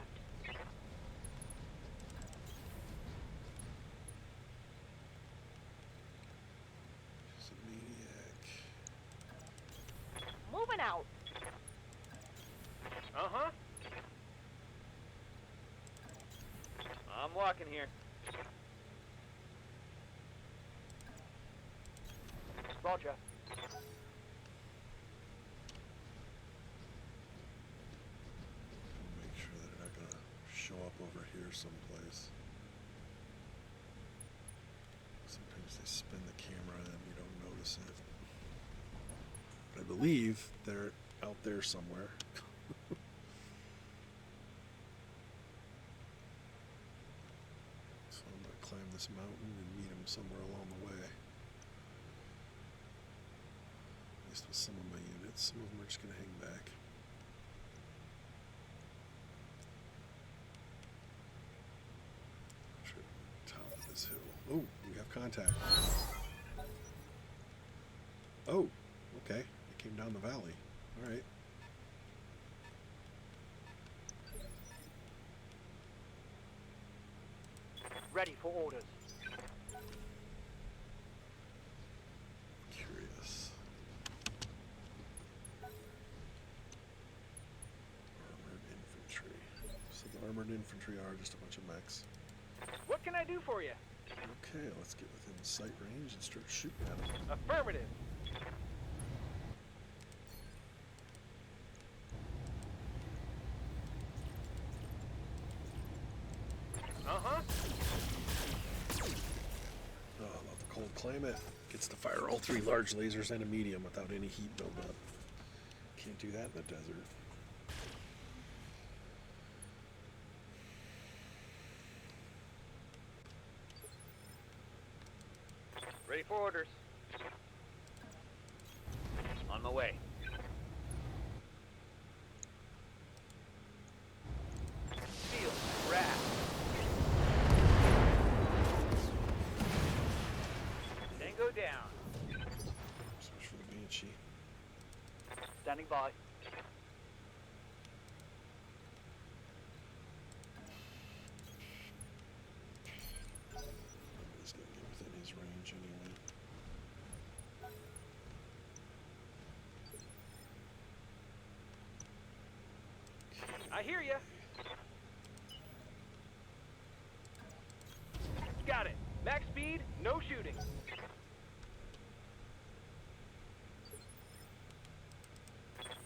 She's a maniac. Moving out. Uh-huh. I'm walking here. Roger. Make sure that they're not going to show up over here someplace. Sometimes they spin the camera and you don't notice it. But I believe they're out there somewhere. So I'm going to climb this mountain and meet them somewhere along the way. At least with some of my units. Some of them are just going to hang back. Top of this hill. Oh, we have contact. Oh, okay. It came down the valley. All right. Ready for orders. Curious. Armored infantry. So the armored infantry are just a bunch of mechs. What can I do for you? Okay, let's get within sight range and start shooting at them. Affirmative. Uh-huh. Oh, I love the cold climate. Gets to fire all 3 large lasers and a medium without any heat buildup. Can't do that in the desert. Ready for orders. On my way. Seal. Wrap. Tango down. Search for the Banshee. Standing by. Nobody's gonna get within his range anyway. I hear ya. Got it. Max speed, no shooting.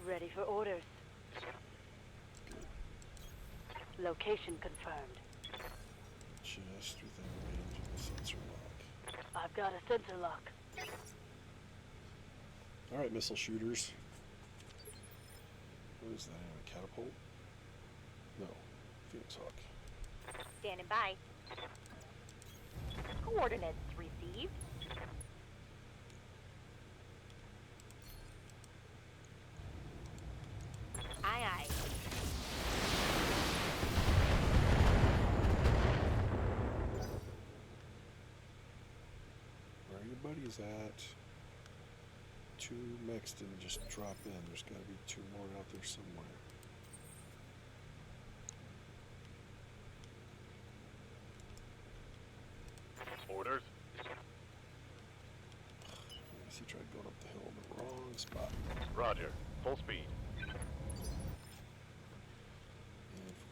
Ready for orders. Location confirmed. Just within range of the sensor lock. I've got a sensor lock. Alright, missile shooters. What is that? A catapult? No. Phoenix Hawk. Standing by. Coordinates received. Aye, aye. Where are your buddies at? 2 mechs didn't just drop in. There's got to be 2 more out there somewhere. Orders. I guess he tried going up the hill on the wrong the spot. Roger. Full speed. And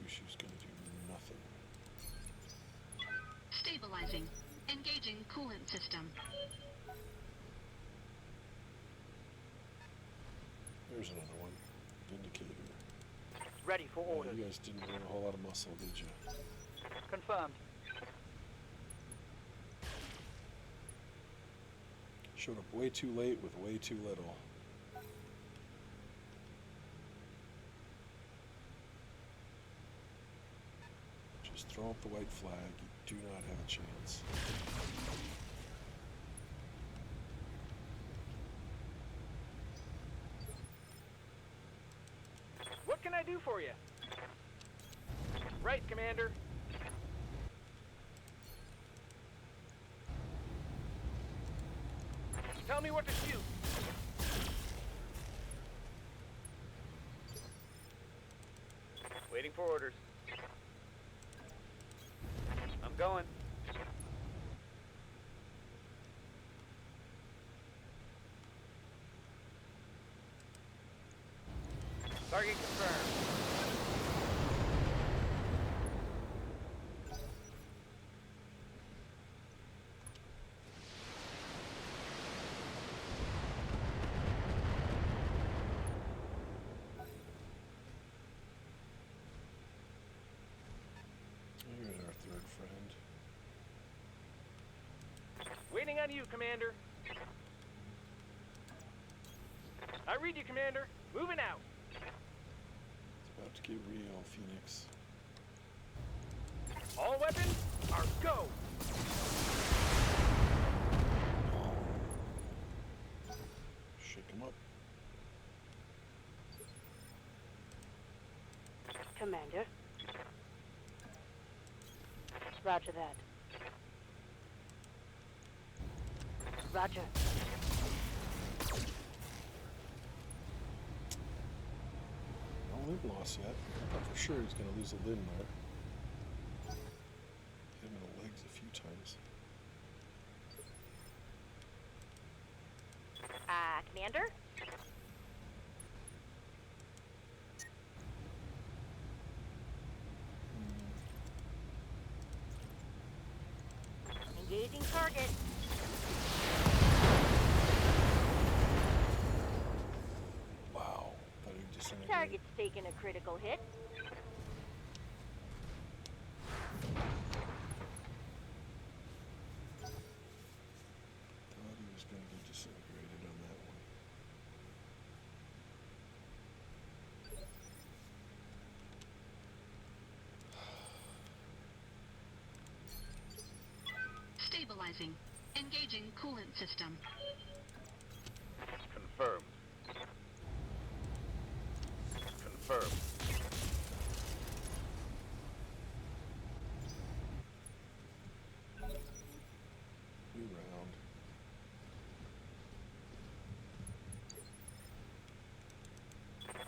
Fushu's gonna do nothing. Stabilizing. Engaging coolant system. There's another one. Vindicator. Ready for orders. You guys didn't bring a whole lot of muscle, did you? Confirmed. Showed up way too late with way too little. Just throw up the white flag. You do not have a chance. What can I do for you? Right, Commander. Tell me what to shoot. Waiting for orders. I'm going. Target confirmed. Here's our third friend. Waiting on you, Commander. I read you, Commander. Moving out. It's about to get real, Phoenix. All weapons are go. Shake him up. Commander. Roger that. Roger. No limb loss yet. I thought for sure he was going to lose a limb there. Hit him in the legs a few times. Commander? Engaging target. Wow. Thought he disintegrated. Target's taken a critical hit. Thought he was going to get disintegrated on that one. Stabilizing. Engaging coolant system. Confirmed. Confirmed. New round.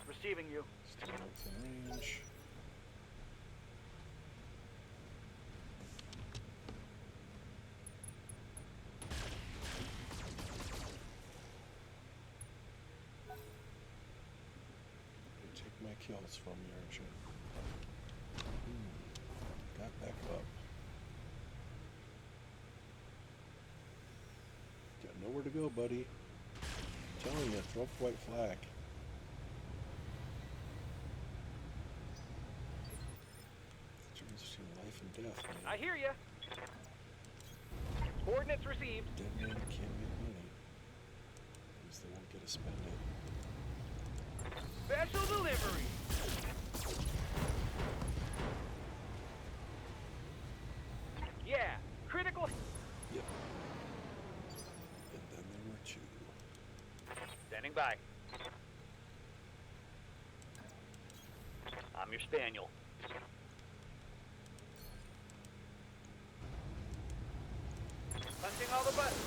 Receiving you. Still not within range. Take my kills from you, Archer. Got back up. Got nowhere to go, buddy. I'm telling you, throw up the white flag. It's between life and death, man. I hear ya. Coordinates received. Dead man can't make money. At least they won't get to spend it. Special delivery. Yeah, critical. Yep. And then there were two. Standing by. I'm your spaniel. Punching all the buttons.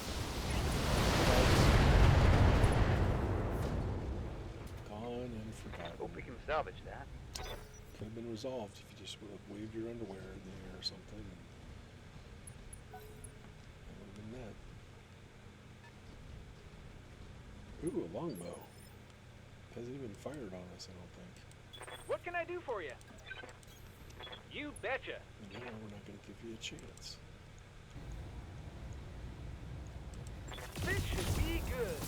Gone and forgotten. Hope we can salvage that. Could have been resolved if you just would have waved your underwear in the air or something. And that would have been that. Ooh, a longbow. Hasn't even fired on us, I don't think. What can I do for you? You betcha. No, we're not going to give you a chance. This should be good.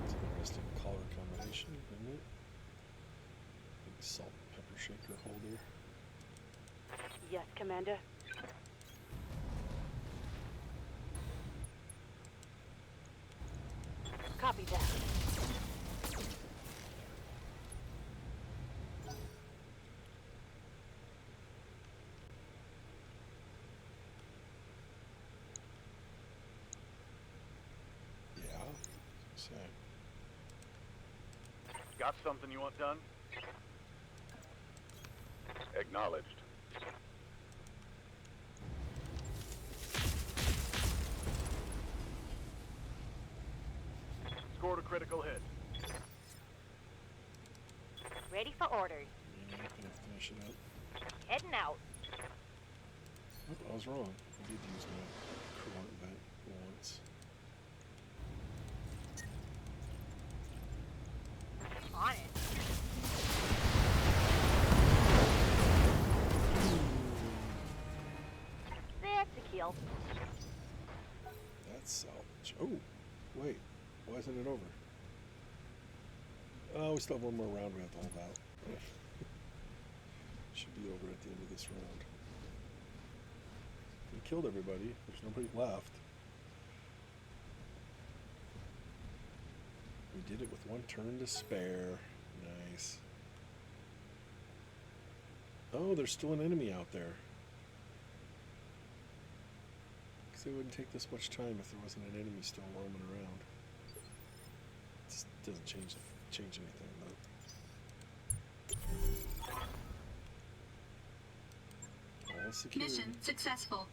It's an interesting color combination, isn't it? Big salt and pepper shaker holder. Yes, Commander. Copy that. Yeah. So, Got something you want done? Acknowledged. Scored a critical hit. Ready for orders. yeah, I'm going to finish it up. Heading out. Oh, I was wrong. I did use my current event once. On it. That's a kill. That's salvage. Oh, wait. Why isn't it over? Oh, we still have one more round we have to hold out. Should be over at the end of this round. We killed everybody. There's nobody left. We did it with one turn to spare. Nice. Oh, there's still an enemy out there. Because it wouldn't take this much time if there wasn't an enemy still roaming around. It doesn't change anything though. All security. Mission successful.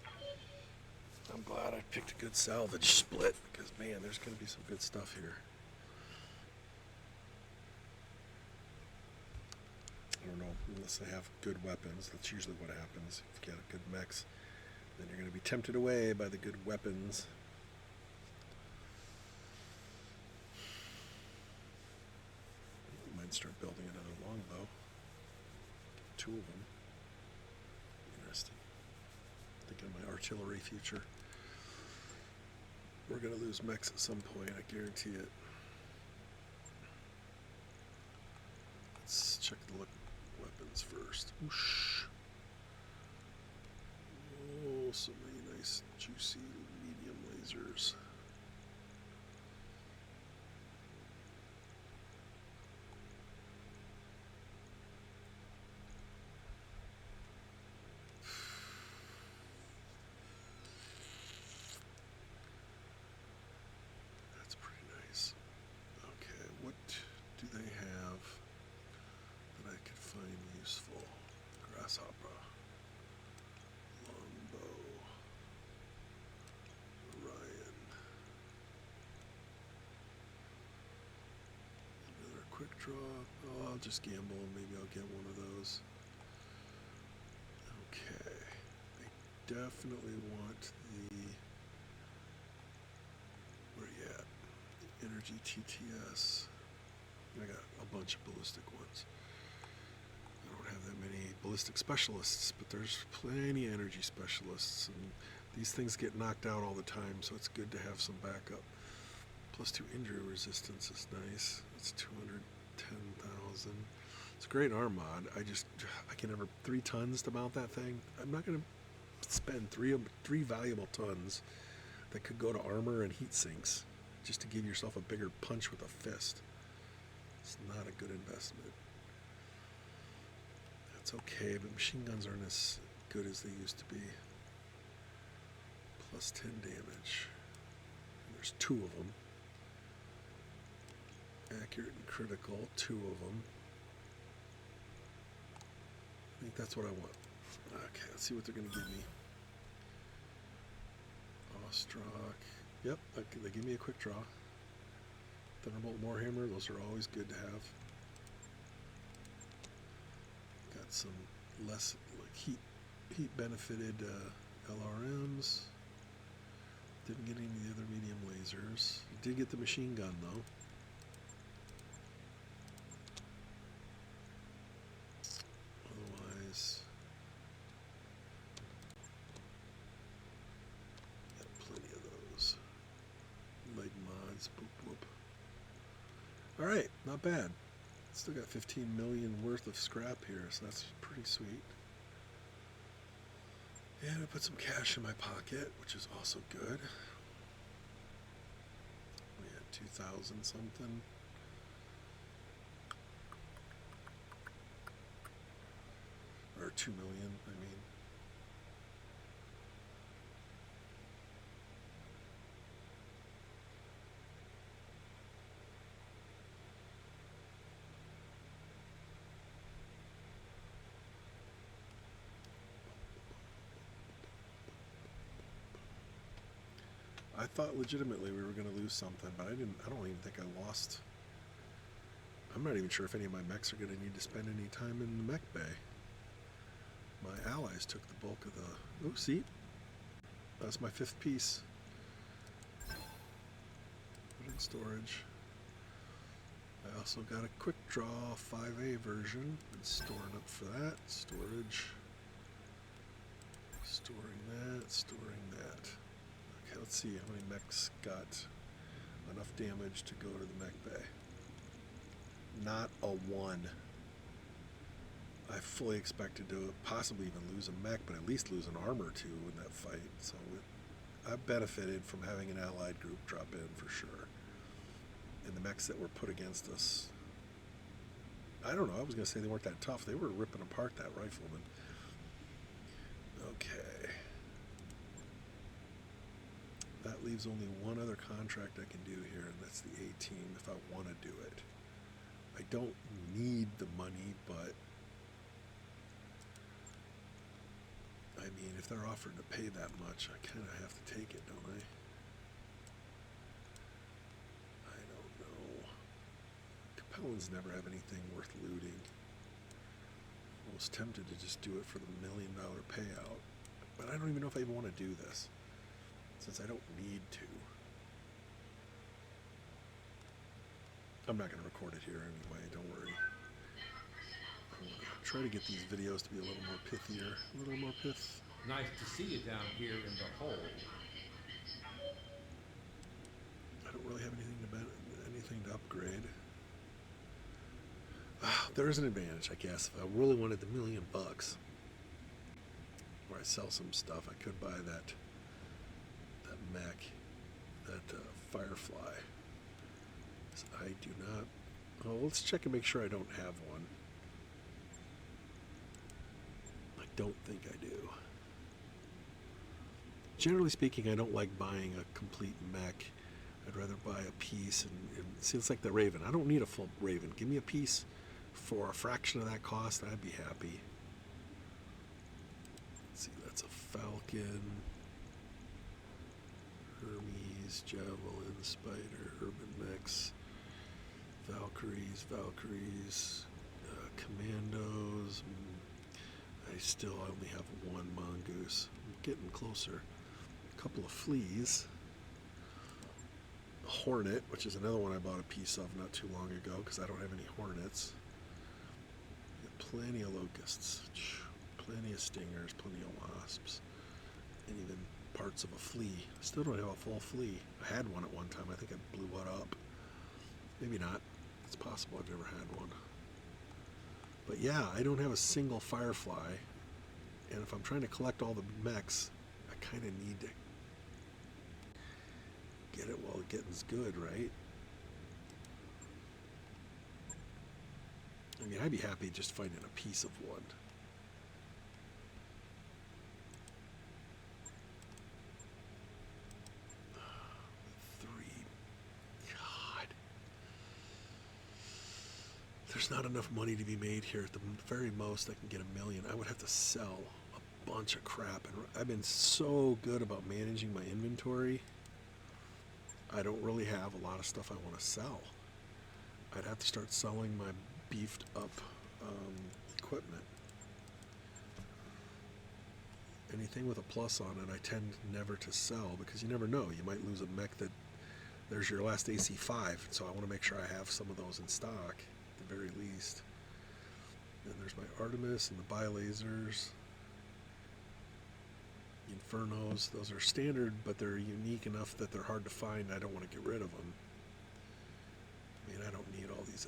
I'm glad I picked a good salvage split because man, there's going to be some good stuff here. I don't know, unless they have good weapons. That's usually what happens. If you get a good mechs, then you're going to be tempted away by the good weapons. Might start building another longbow. Two of them. Interesting. Thinking of my artillery future. We're going to lose mechs at some point, I guarantee it. Let's check the weapons first. Whoosh. Oh, so many nice, juicy, medium lasers. That's pretty nice. Okay, what do they have that I could find useful? Grasshopper, longbow, Orion, another quick draw. Oh, I'll just gamble and maybe I'll get one of those. Okay, I definitely want the, where you at? The Energy TTS. I got a bunch of ballistic ones. I don't have that many ballistic specialists, but there's plenty of energy specialists, and these things get knocked out all the time, so it's good to have some backup. +2 injury resistance is nice. It's 210,000. It's a great arm mod. I can never 3 tons to mount that thing. I'm not gonna spend three valuable tons that could go to armor and heat sinks just to give yourself a bigger punch with a fist. It's not a good investment. That's okay, but machine guns aren't as good as they used to be. +10 damage. And there's 2 of them. Accurate and critical, 2 of them. I think that's what I want. Okay, let's see what they're going to give me. Ostrock. Yep, they give me a quick draw. Thunderbolt Warhammer, those are always good to have. Got some less like heat benefited LRMs. Didn't get any of the other medium lasers. did get the machine gun though. Otherwise, got plenty of those. Leg mods, boop boop. Alright, not bad. Still got 15 million worth of scrap here, so that's pretty sweet. And I put some cash in my pocket, which is also good. We had 2,000 something. Or 2 million, I mean. I thought legitimately we were going to lose something, but I don't even think I lost. I'm not even sure if any of my mechs are going to need to spend any time in the mech bay. My allies took the bulk of the... Oh, see? That's my 5th piece. Put in storage. I also got a quick draw 5A version. Been storing up for that. Storage. Storing that. Storing that. Okay, let's see how many mechs got enough damage to go to the mech bay. Not a 1. I fully expected to possibly even lose a mech, but at least lose an armor or two in that fight. So I've benefited from having an allied group drop in for sure. And the mechs that were put against us, I don't know, I was going to say they weren't that tough. They were ripping apart that rifleman. Okay. That leaves only one other contract I can do here, and that's the A-team if I want to do it. I don't need the money, but I mean, if they're offering to pay that much, I kind of have to take it, don't I? I don't know. Capellans never have anything worth looting. I was tempted to just do it for the $1 million payout, but I don't even know if I even want to do this, since I don't need to. I'm not going to record it here anyway, don't worry. I'm going to try to get these videos to be a little more pithier, a little more pith. Nice to see you down here in the hole. I don't really have anything to upgrade. There is an advantage, I guess. If I really wanted the $1 million, or I sell some stuff, I could buy that mech, that Firefly. So I do not. Oh, let's check and make sure I don't have one. I don't think I do. Generally speaking, I don't like buying a complete mech. I'd rather buy a piece and see, it's like the Raven. I don't need a full Raven. Give me a piece for a fraction of that cost, I'd be happy. Let's see, that's a Falcon, Hermes, Javelin, Spider, Urban Mechs, Valkyries, Commandos. I only have one Mongoose. I'm getting closer. A couple of Fleas. A Hornet, which is another one I bought a piece of not too long ago because I don't have any Hornets. Plenty of Locusts. Plenty of Stingers, plenty of Wasps. And even parts of a Flea. Still don't have a full Flea. I had one at one time. I think I blew one up. Maybe not. It's possible I've never had one. But yeah, I don't have a single Firefly. And if I'm trying to collect all the mechs, I kind of need to get it while getting's good, right? I mean, I'd be happy just finding a piece of one. There's not enough money to be made here. At the very most, I can get $1 million. I would have to sell a bunch of crap. And I've been so good about managing my inventory. I don't really have a lot of stuff I want to sell. I'd have to start selling my beefed up equipment. Anything with a plus on it, I tend never to sell because you never know. You might lose a mech that there's your last AC5, so I want to make sure I have some of those in stock at the very least. And there's my Artemis and the Bilasers. Infernos, those are standard, but they're unique enough that they're hard to find. I don't want to get rid of them. I mean, I don't need all these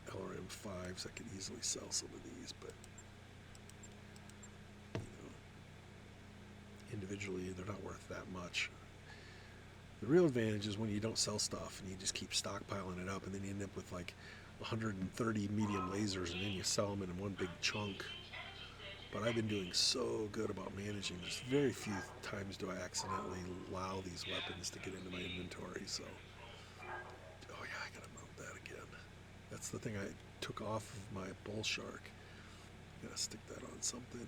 LRM5s. I could easily sell some of these, but you know, individually, they're not worth that much. The real advantage is when you don't sell stuff and you just keep stockpiling it up, and then you end up with like 130 medium lasers, and then you sell them in one big chunk. But I've been doing so good about managing. There's very few times do I accidentally allow these weapons to get into my inventory. So, oh yeah, I gotta mount that again. That's the thing I took off of my bull shark. Gotta stick that on something.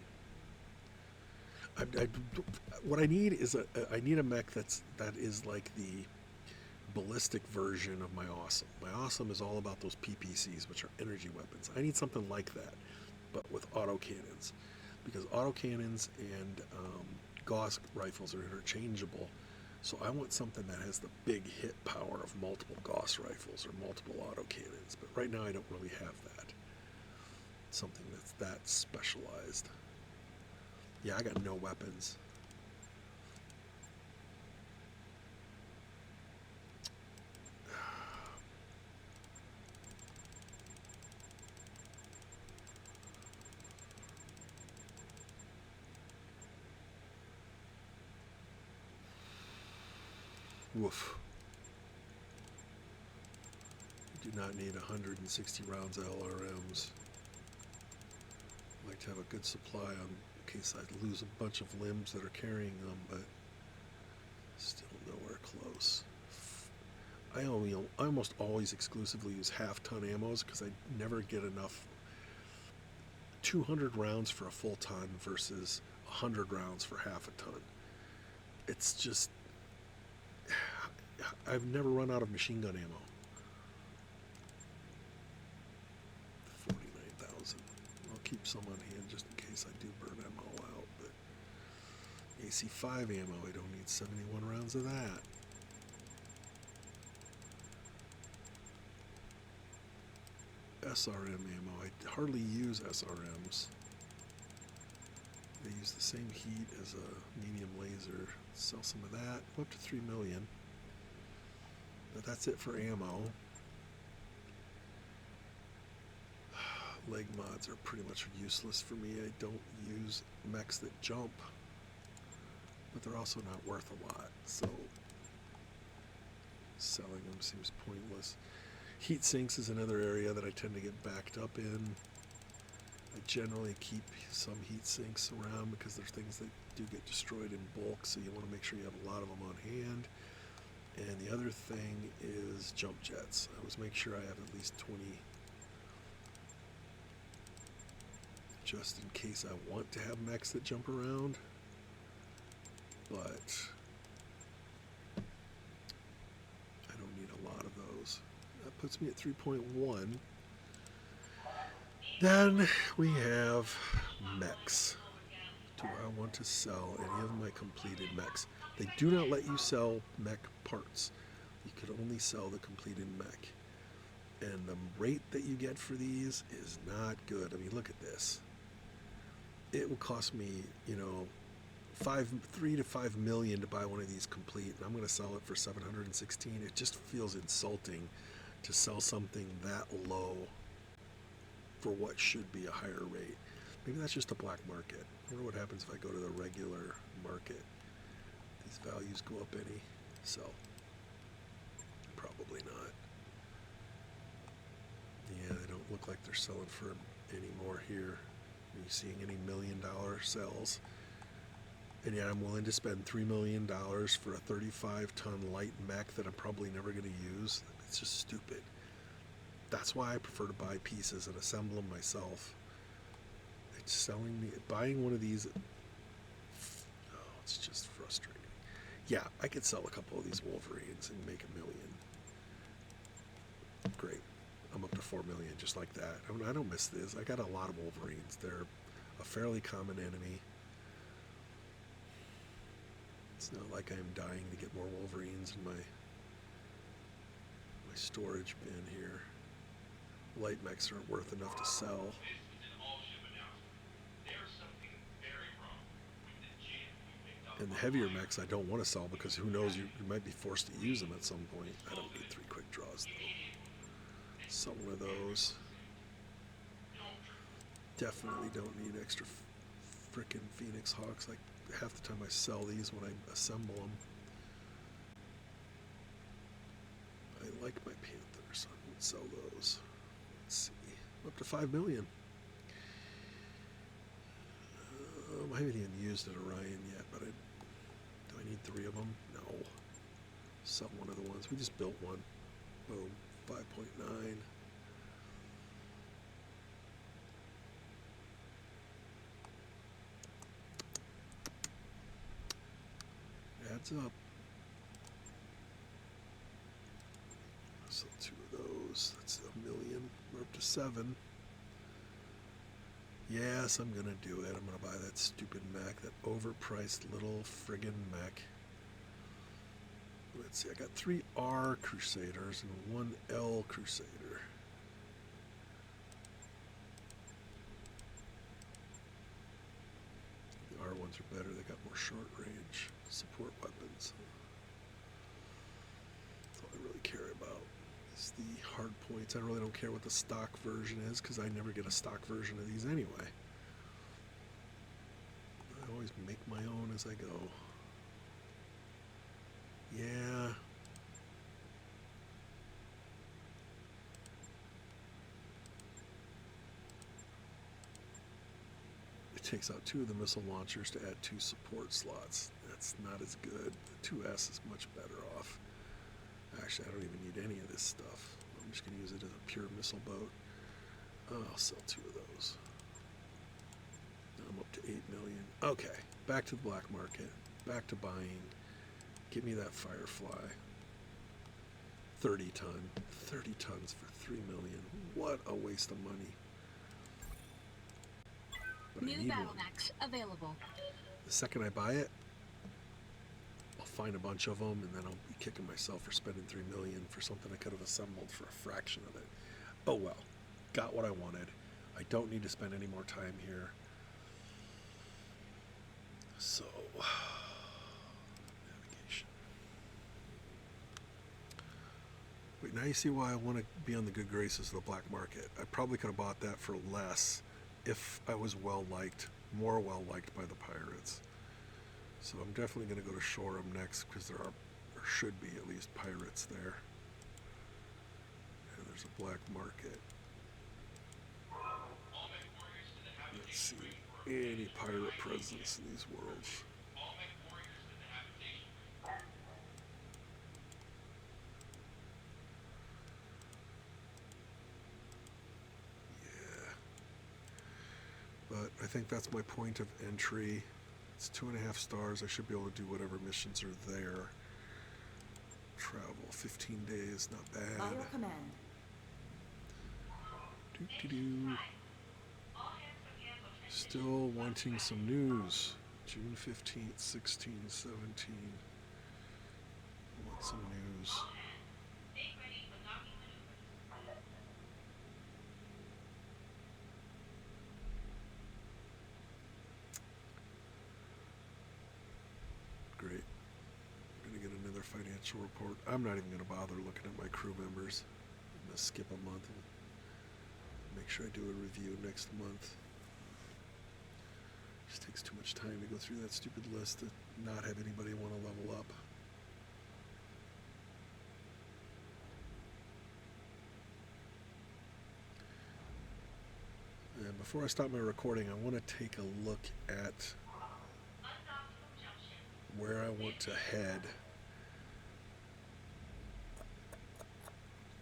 What I need is I need a mech that is like the ballistic version of my awesome. My awesome is all about those PPCs, which are energy weapons. I need something like that, but with autocannons, because autocannons and Gauss rifles are interchangeable. So I want something that has the big hit power of multiple Gauss rifles or multiple autocannons. But right now I don't really have that. Something that's that specialized. Yeah, I got no weapons. Woof. You do not need 160 rounds of LRMs. I like to have a good supply on in case I lose a bunch of limbs that are carrying them, but still nowhere close. I almost always exclusively use half-ton ammos because I never get enough 200 rounds for a full ton versus 100 rounds for half a ton. It's just, I've never run out of machine gun ammo. 49,000. I'll keep some on hand just in case I do burn them all out. But AC5 ammo, I don't need 71 rounds of that. SRM ammo, I hardly use SRMs. They use the same heat as a medium laser. Sell some of that, up to 3 million. But that's it for ammo. Leg mods are pretty much useless for me. I don't use mechs that jump, but they're also not worth a lot, so selling them seems pointless. Heat sinks is another area that I tend to get backed up in. I generally keep some heat sinks around because there's things that do get destroyed in bulk, so you want to make sure you have a lot of them on hand. And the other thing is jump jets. I always make sure I have at least 20 just in case I want to have mechs that jump around. But I don't need a lot of those. That puts me at 3.1. Then we have mechs. Do I want to sell any of my completed mechs? They do not let you sell mech parts. You could only sell the completed mech. And the rate that you get for these is not good. I mean, look at this. It will cost me, you know, 3 to 5 million to buy one of these complete, and I'm going to sell it for 716. It just feels insulting to sell something that low for what should be a higher rate. Maybe that's just a black market. I wonder what happens if I go to the regular market. These values go up any? Sell. Probably not. Yeah, they don't look like they're selling for any more here. Are you seeing any $1 million sales? And yet I'm willing to spend $3 million for a 35-ton light mech that I'm probably never going to use. It's just stupid. That's why I prefer to buy pieces and assemble them myself. It's buying one of these, oh, it's just frustrating. Yeah, I could sell a couple of these Wolverines and make $1 million. Great. I'm up to 4 million just like that. I don't miss this. I got a lot of Wolverines. They're a fairly common enemy. It's not like I'm dying to get more Wolverines in my storage bin here. Light mechs aren't worth enough to sell. And the heavier mechs I don't want to sell because who knows, you might be forced to use them at some point. I don't need 3 quick draws though. Sell one of those. Definitely don't need extra frickin' Phoenix Hawks. Like half the time I sell these when I assemble them. I like my Panthers, so I won't sell those. Let's see. I'm up to 5 million. I haven't even used an Orion yet, but do I need 3 of them? No. Sell one of the ones. We just built one. Boom. 5.9. Adds up. Sell 2 of those. That's 1 million. We're up to 7. Yes, I'm gonna do it. I'm gonna buy that stupid mech, that overpriced little friggin' mech. Let's see, I got 3 R Crusaders and 1 L Crusader. The R ones are better, they got more short range support weapons. That's all I really care about. Is the hard points. I really don't care what the stock version is because I never get a stock version of these anyway. I always make my own as I go. Yeah. It takes out 2 of the missile launchers to add 2 support slots. That's not as good. The 2S is much better off. Actually, I don't even need any of this stuff. I'm just going to use it as a pure missile boat. I'll sell 2 of those. Now I'm up to 8 million. Okay, back to the black market. Back to buying. Give me that Firefly. 30 ton. 30 tons for 3 million. What a waste of money. But I New need battle one. mechs available. The second I buy it, I'll find a bunch of them, and then I'll be kicking myself for spending 3 million for something I could have assembled for a fraction of it. Oh well, got what I wanted. I don't need to spend any more time here. So, navigation. Wait, now you see why I want to be on the good graces of the black market. I probably could have bought that for less if I was well-liked, more well-liked by the pirates. So I'm definitely going to go to Shoreham next because there are, or should be at least, pirates there. And there's a black market. Let's see any pirate presence in these worlds. Yeah. But I think that's my point of entry. It's 2.5 stars. I should be able to do whatever missions are there. Travel 15 days, not bad. By your command. Doo-doo-doo. Still wanting some news. June 15th, 16, 17. Want some news. Great. I'm going to get another financial report. I'm not even going to bother looking at my crew members. I'm going to skip a month and make sure I do a review next month. Just takes too much time to go through that stupid list to not have anybody want to level up. And before I stop my recording, I want to take a look at where I want to head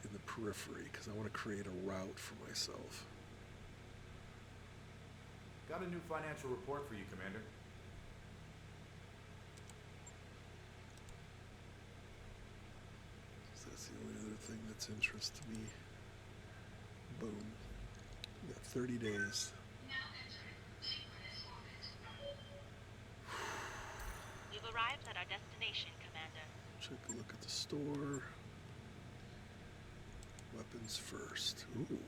in the periphery, because I want to create a route for myself. Got a new financial report for you, Commander. So that's the only other thing that's interest to me. Boom. We got 30 days. You've arrived at our destination, Commander. Check a look at the store. Weapons first. Ooh. Ooh.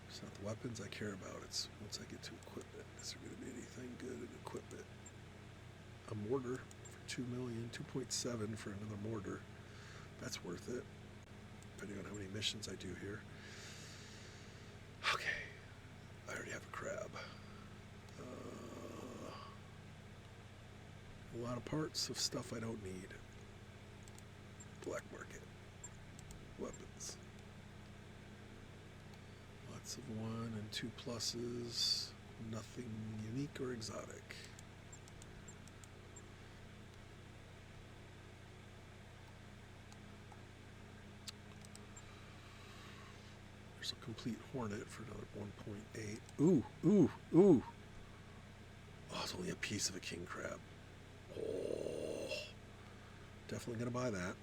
It's not the weapons I care about. It's once I get to equipment. Is there going to be anything good in equipment? A mortar for 2 million, 2.7 for another mortar. That's worth it, depending on how many missions I do here. Okay, I already have a crab. A lot of parts of stuff I don't need. Black market. Weapons. Lots of 1 and 2 pluses. Nothing unique or exotic. There's a complete hornet for another 1.8. Ooh, ooh, ooh. Oh, it's only a piece of a king crab. Oh, definitely going to buy that.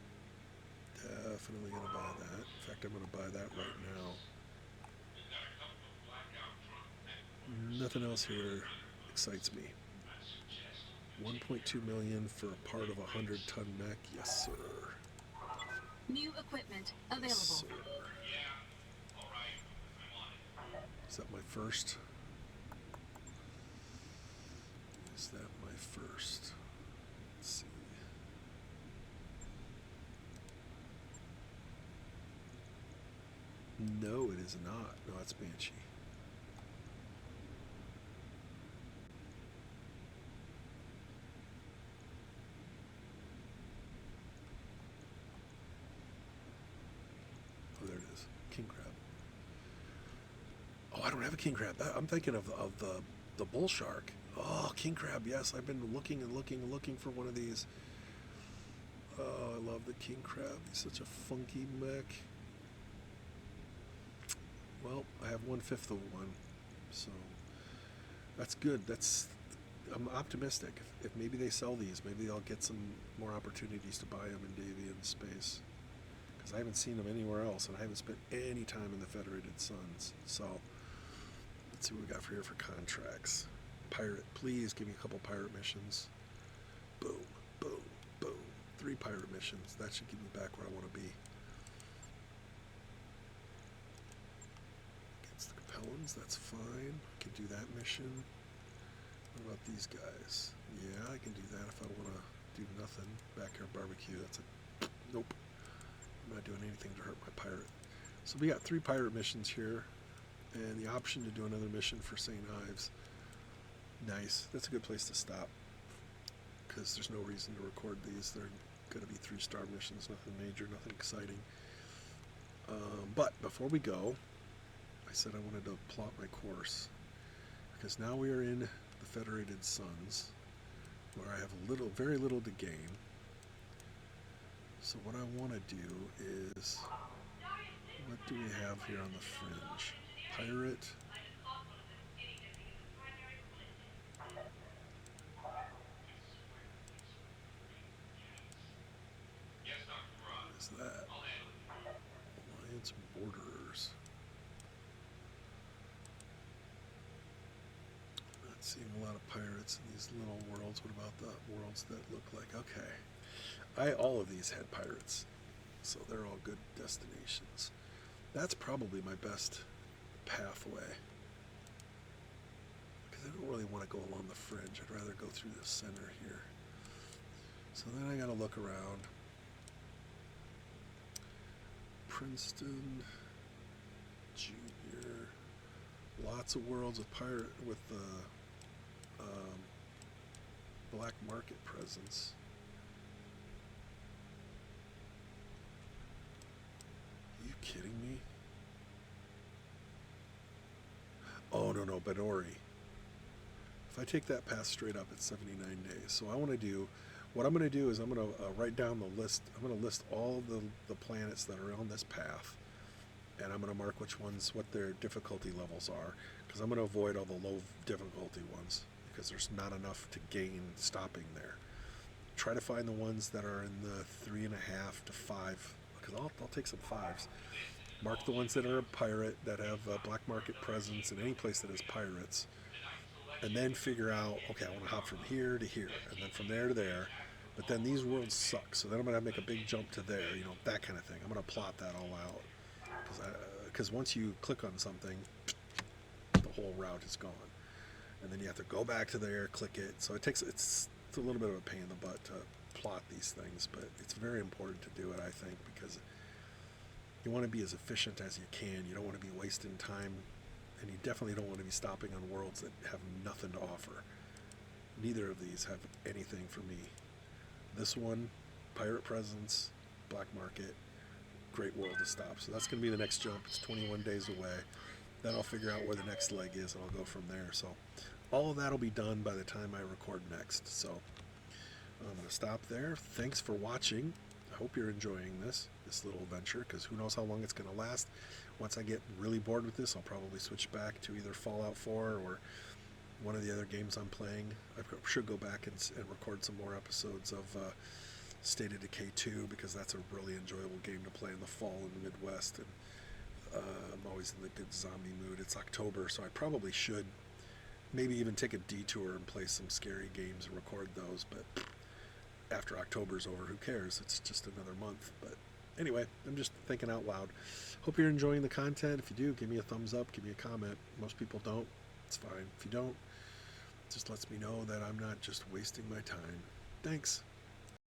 Definitely going to buy that. In fact, I'm going to buy that right now. Nothing else here excites me. 1.2 million for a part of a 100-ton mech. Yes, sir. New equipment available. Yes, sir. Is that my first? Is that my first? Let's see. No, it is not. No, it's Banshee. Oh, there it is. King crab. Oh, I don't have a king crab. I'm thinking of the bull shark. Oh, king crab. Yes, I've been looking and looking and looking for one of these. Oh, I love the king crab. He's such a funky mech. Well, I have 1/5 of one, so that's good. I'm optimistic. If maybe they sell these, maybe I'll get some more opportunities to buy them in Davian space, because I haven't seen them anywhere else, and I haven't spent any time in the Federated Suns. So let's see what we got for here for contracts. Pirate, please give me a couple pirate missions. Boom, boom, boom. 3 pirate missions. That should get me back where I want to be. Against the Capellans, that's fine. I can do that mission. What about these guys? Yeah, I can do that if I want to do nothing. Backyard barbecue, that's a nope. I'm not doing anything to hurt my pirate. So we got 3 pirate missions here, and the option to do another mission for St. Ives. Nice. That's a good place to stop, because there's no reason to record these. They're going to be 3-star missions, nothing major, nothing exciting. But before we go, I said I wanted to plot my course, because now we are in the Federated Suns, where I have very little to gain. So what I want to do is, what do we have here on the fringe? Pirate. What is that? Alliance Borders. Not seeing a lot of pirates in these little worlds. What about the worlds that look like? Okay. All of these had pirates, so they're all good destinations. That's probably my best pathway, because I don't really want to go along the fringe. I'd rather go through the center here. So then I got to look around. Princeton, Junior, lots of worlds with the black market presence. Are you kidding me? Oh, no, Benori. If I take that path straight up, it's 79 days. So what I'm going to do is I'm going to write down the list. I'm going to list all the planets that are on this path, and I'm going to mark what their difficulty levels are, because I'm going to avoid all the low difficulty ones, because there's not enough to gain stopping there. Try to find the ones that are in the 3.5 to 5, because I'll take some 5s. Mark the ones that are a pirate, that have a black market presence in any place that has pirates, and then figure out, okay, I want to hop from here to here, and then from there to there, But then these worlds suck, so then I'm gonna make a big jump to there, you know, that kind of thing. I'm gonna plot that all out, because once you click on something, the whole route is gone, and then you have to go back to there, click it. So it's a little bit of a pain in the butt to plot these things, but it's very important to do it, I think, because you want to be as efficient as you can. You don't want to be wasting time, and you definitely don't want to be stopping on worlds that have nothing to offer. Neither of these have anything for me. This one, pirate presence, black market, great world to stop. So that's going to be the next jump. It's 21 days away. Then I'll figure out where the next leg is, and I'll go from there. So all of that will be done by the time I record next. So I'm going to stop there. Thanks for watching. I hope you're enjoying this little adventure, because who knows how long it's going to last. Once I get really bored with this, I'll probably switch back to either Fallout 4 or one of the other games I'm playing. I should go back and record some more episodes of State of Decay 2, because that's a really enjoyable game to play in the fall in the Midwest, and I'm always in the good zombie mood. It's October, so I probably should maybe even take a detour and play some scary games and record those, but after October's over, who cares? It's just another month. But anyway, I'm just thinking out loud. Hope you're enjoying the content. If you do, give me a thumbs up, give me a comment. Most people don't. It's fine. If you don't, it just lets me know that I'm not just wasting my time. Thanks.